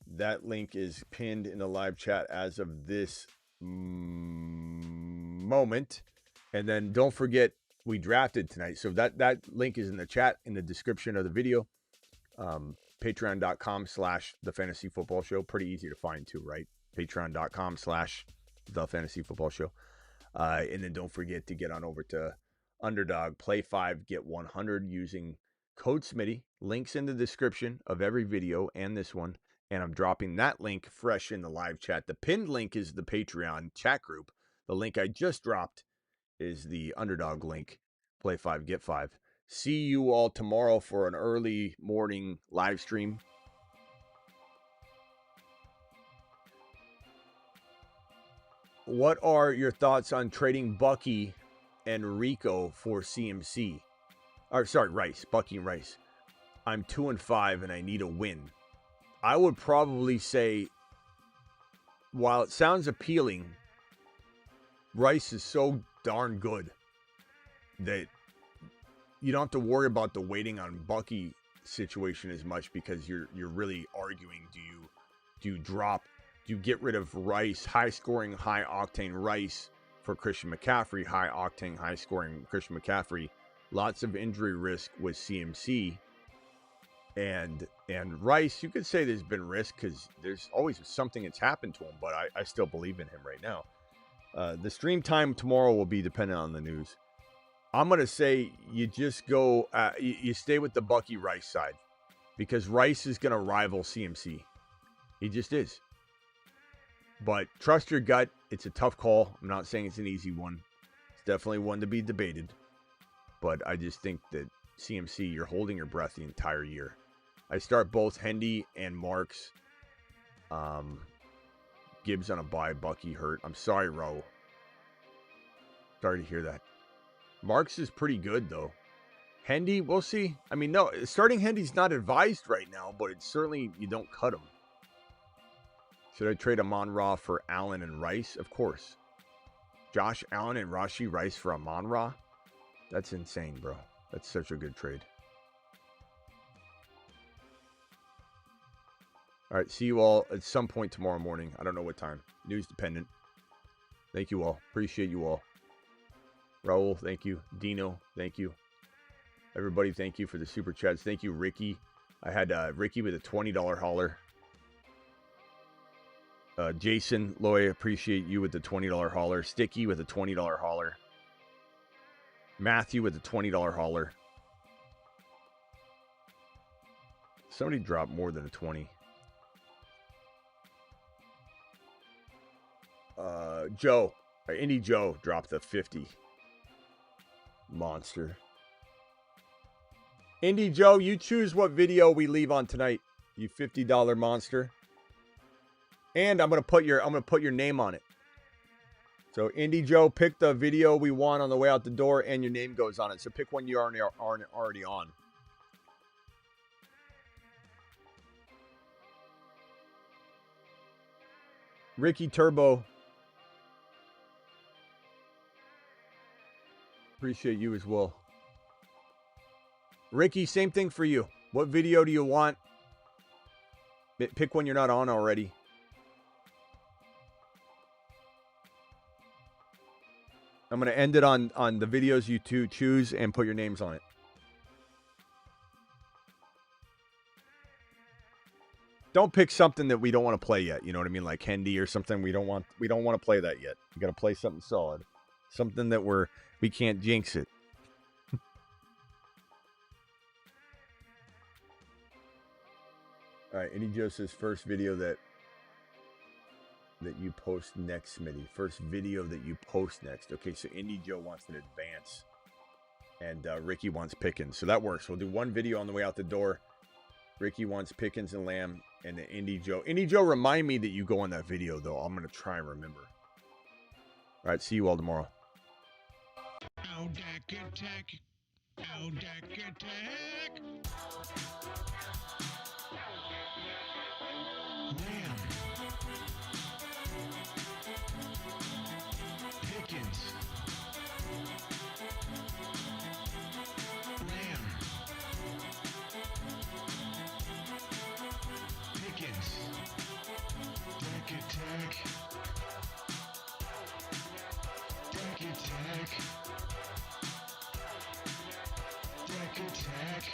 That link is pinned in the live chat as of this moment. And then don't forget, we drafted tonight. So that link is in the chat, in the description of the video. Patreon.com/The Fantasy Football Show. Pretty easy to find too, right? Patreon.com/The Fantasy Football Show. And then don't forget to get on over to Underdog. Play 5, get 100 using code Smitty. Links in the description of every video and this one. And I'm dropping that link fresh in the live chat. The pinned link is the Patreon chat group. The link I just dropped is the Underdog link. Play 5, get 5. See you all tomorrow for an early morning live stream. What are your thoughts on trading Bucky and Rico for CMC? Or sorry, Rice. Bucky and Rice. I'm 2-5 and I need a win. I would probably say, while it sounds appealing, Rice is so darn good that you don't have to worry about the waiting on Bucky situation as much, because you're really arguing, do you get rid of Rice, high scoring, high octane Rice, for Christian McCaffrey, high octane, high scoring Christian McCaffrey. Lots of injury risk with CMC. And Rice, you could say there's been risk because there's always something that's happened to him, but I still believe in him right now. The stream time tomorrow will be dependent on the news. I'm going to say you just go, you stay with the Bucky Rice side, because Rice is going to rival CMC. He just is. But trust your gut. It's a tough call. I'm not saying it's an easy one. It's definitely one to be debated. But I just think that CMC, you're holding your breath the entire year. I start both Hendy and Marks. Gibbs on a bye, Bucky hurt. I'm sorry, Ro. Sorry to hear that. Marks is pretty good, though. Hendy, we'll see. I mean, no, starting Hendy's not advised right now, but it's certainly, you don't cut him. Should I trade Amon-Ra for Allen and Rice? Of course. Josh Allen and Rashee Rice for Amon-Ra? That's insane, bro. That's such a good trade. All right, see you all at some point tomorrow morning. I don't know what time. News dependent. Thank you all. Appreciate you all. Raul, thank you. Dino, thank you. Everybody, thank you for the super chats. Thank you, Ricky. I had Ricky with a $20 hauler. Jason, Loy, appreciate you with the $20 hauler. Sticky with a $20 hauler. Matthew with a $20 hauler. Somebody dropped more than a 20. Joe, Indy Joe dropped the 50. Monster. Indy Joe, you choose what video we leave on tonight. You $50 monster. And I'm gonna put your name on it. So Indy Joe, pick the video we want on the way out the door, and your name goes on it. So pick one you aren't already on. Ricky Turbo. Appreciate you as well. Ricky, same thing for you. What video do you want? Pick one you're not on already. I'm going to end it on the videos you two choose and put your names on it. Don't pick something that we don't want to play yet. You know what I mean? Like Hendy or something. We don't want to play that yet. You got to play something solid. Something that we can't jinx it. All right, Indy Joe says first video that you post next, Smitty. First video that you post next. Okay, so Indy Joe wants an advance, and Ricky wants Pickens. So that works. We'll do one video on the way out the door. Ricky wants Pickens and Lamb, and then Indy Joe. Indy Joe, remind me that you go on that video, though. I'm going to try and remember. All right, see you all tomorrow. Lamb. Pickens. Lamb. Pickens. Deck attack. Deck attack. Deck attack.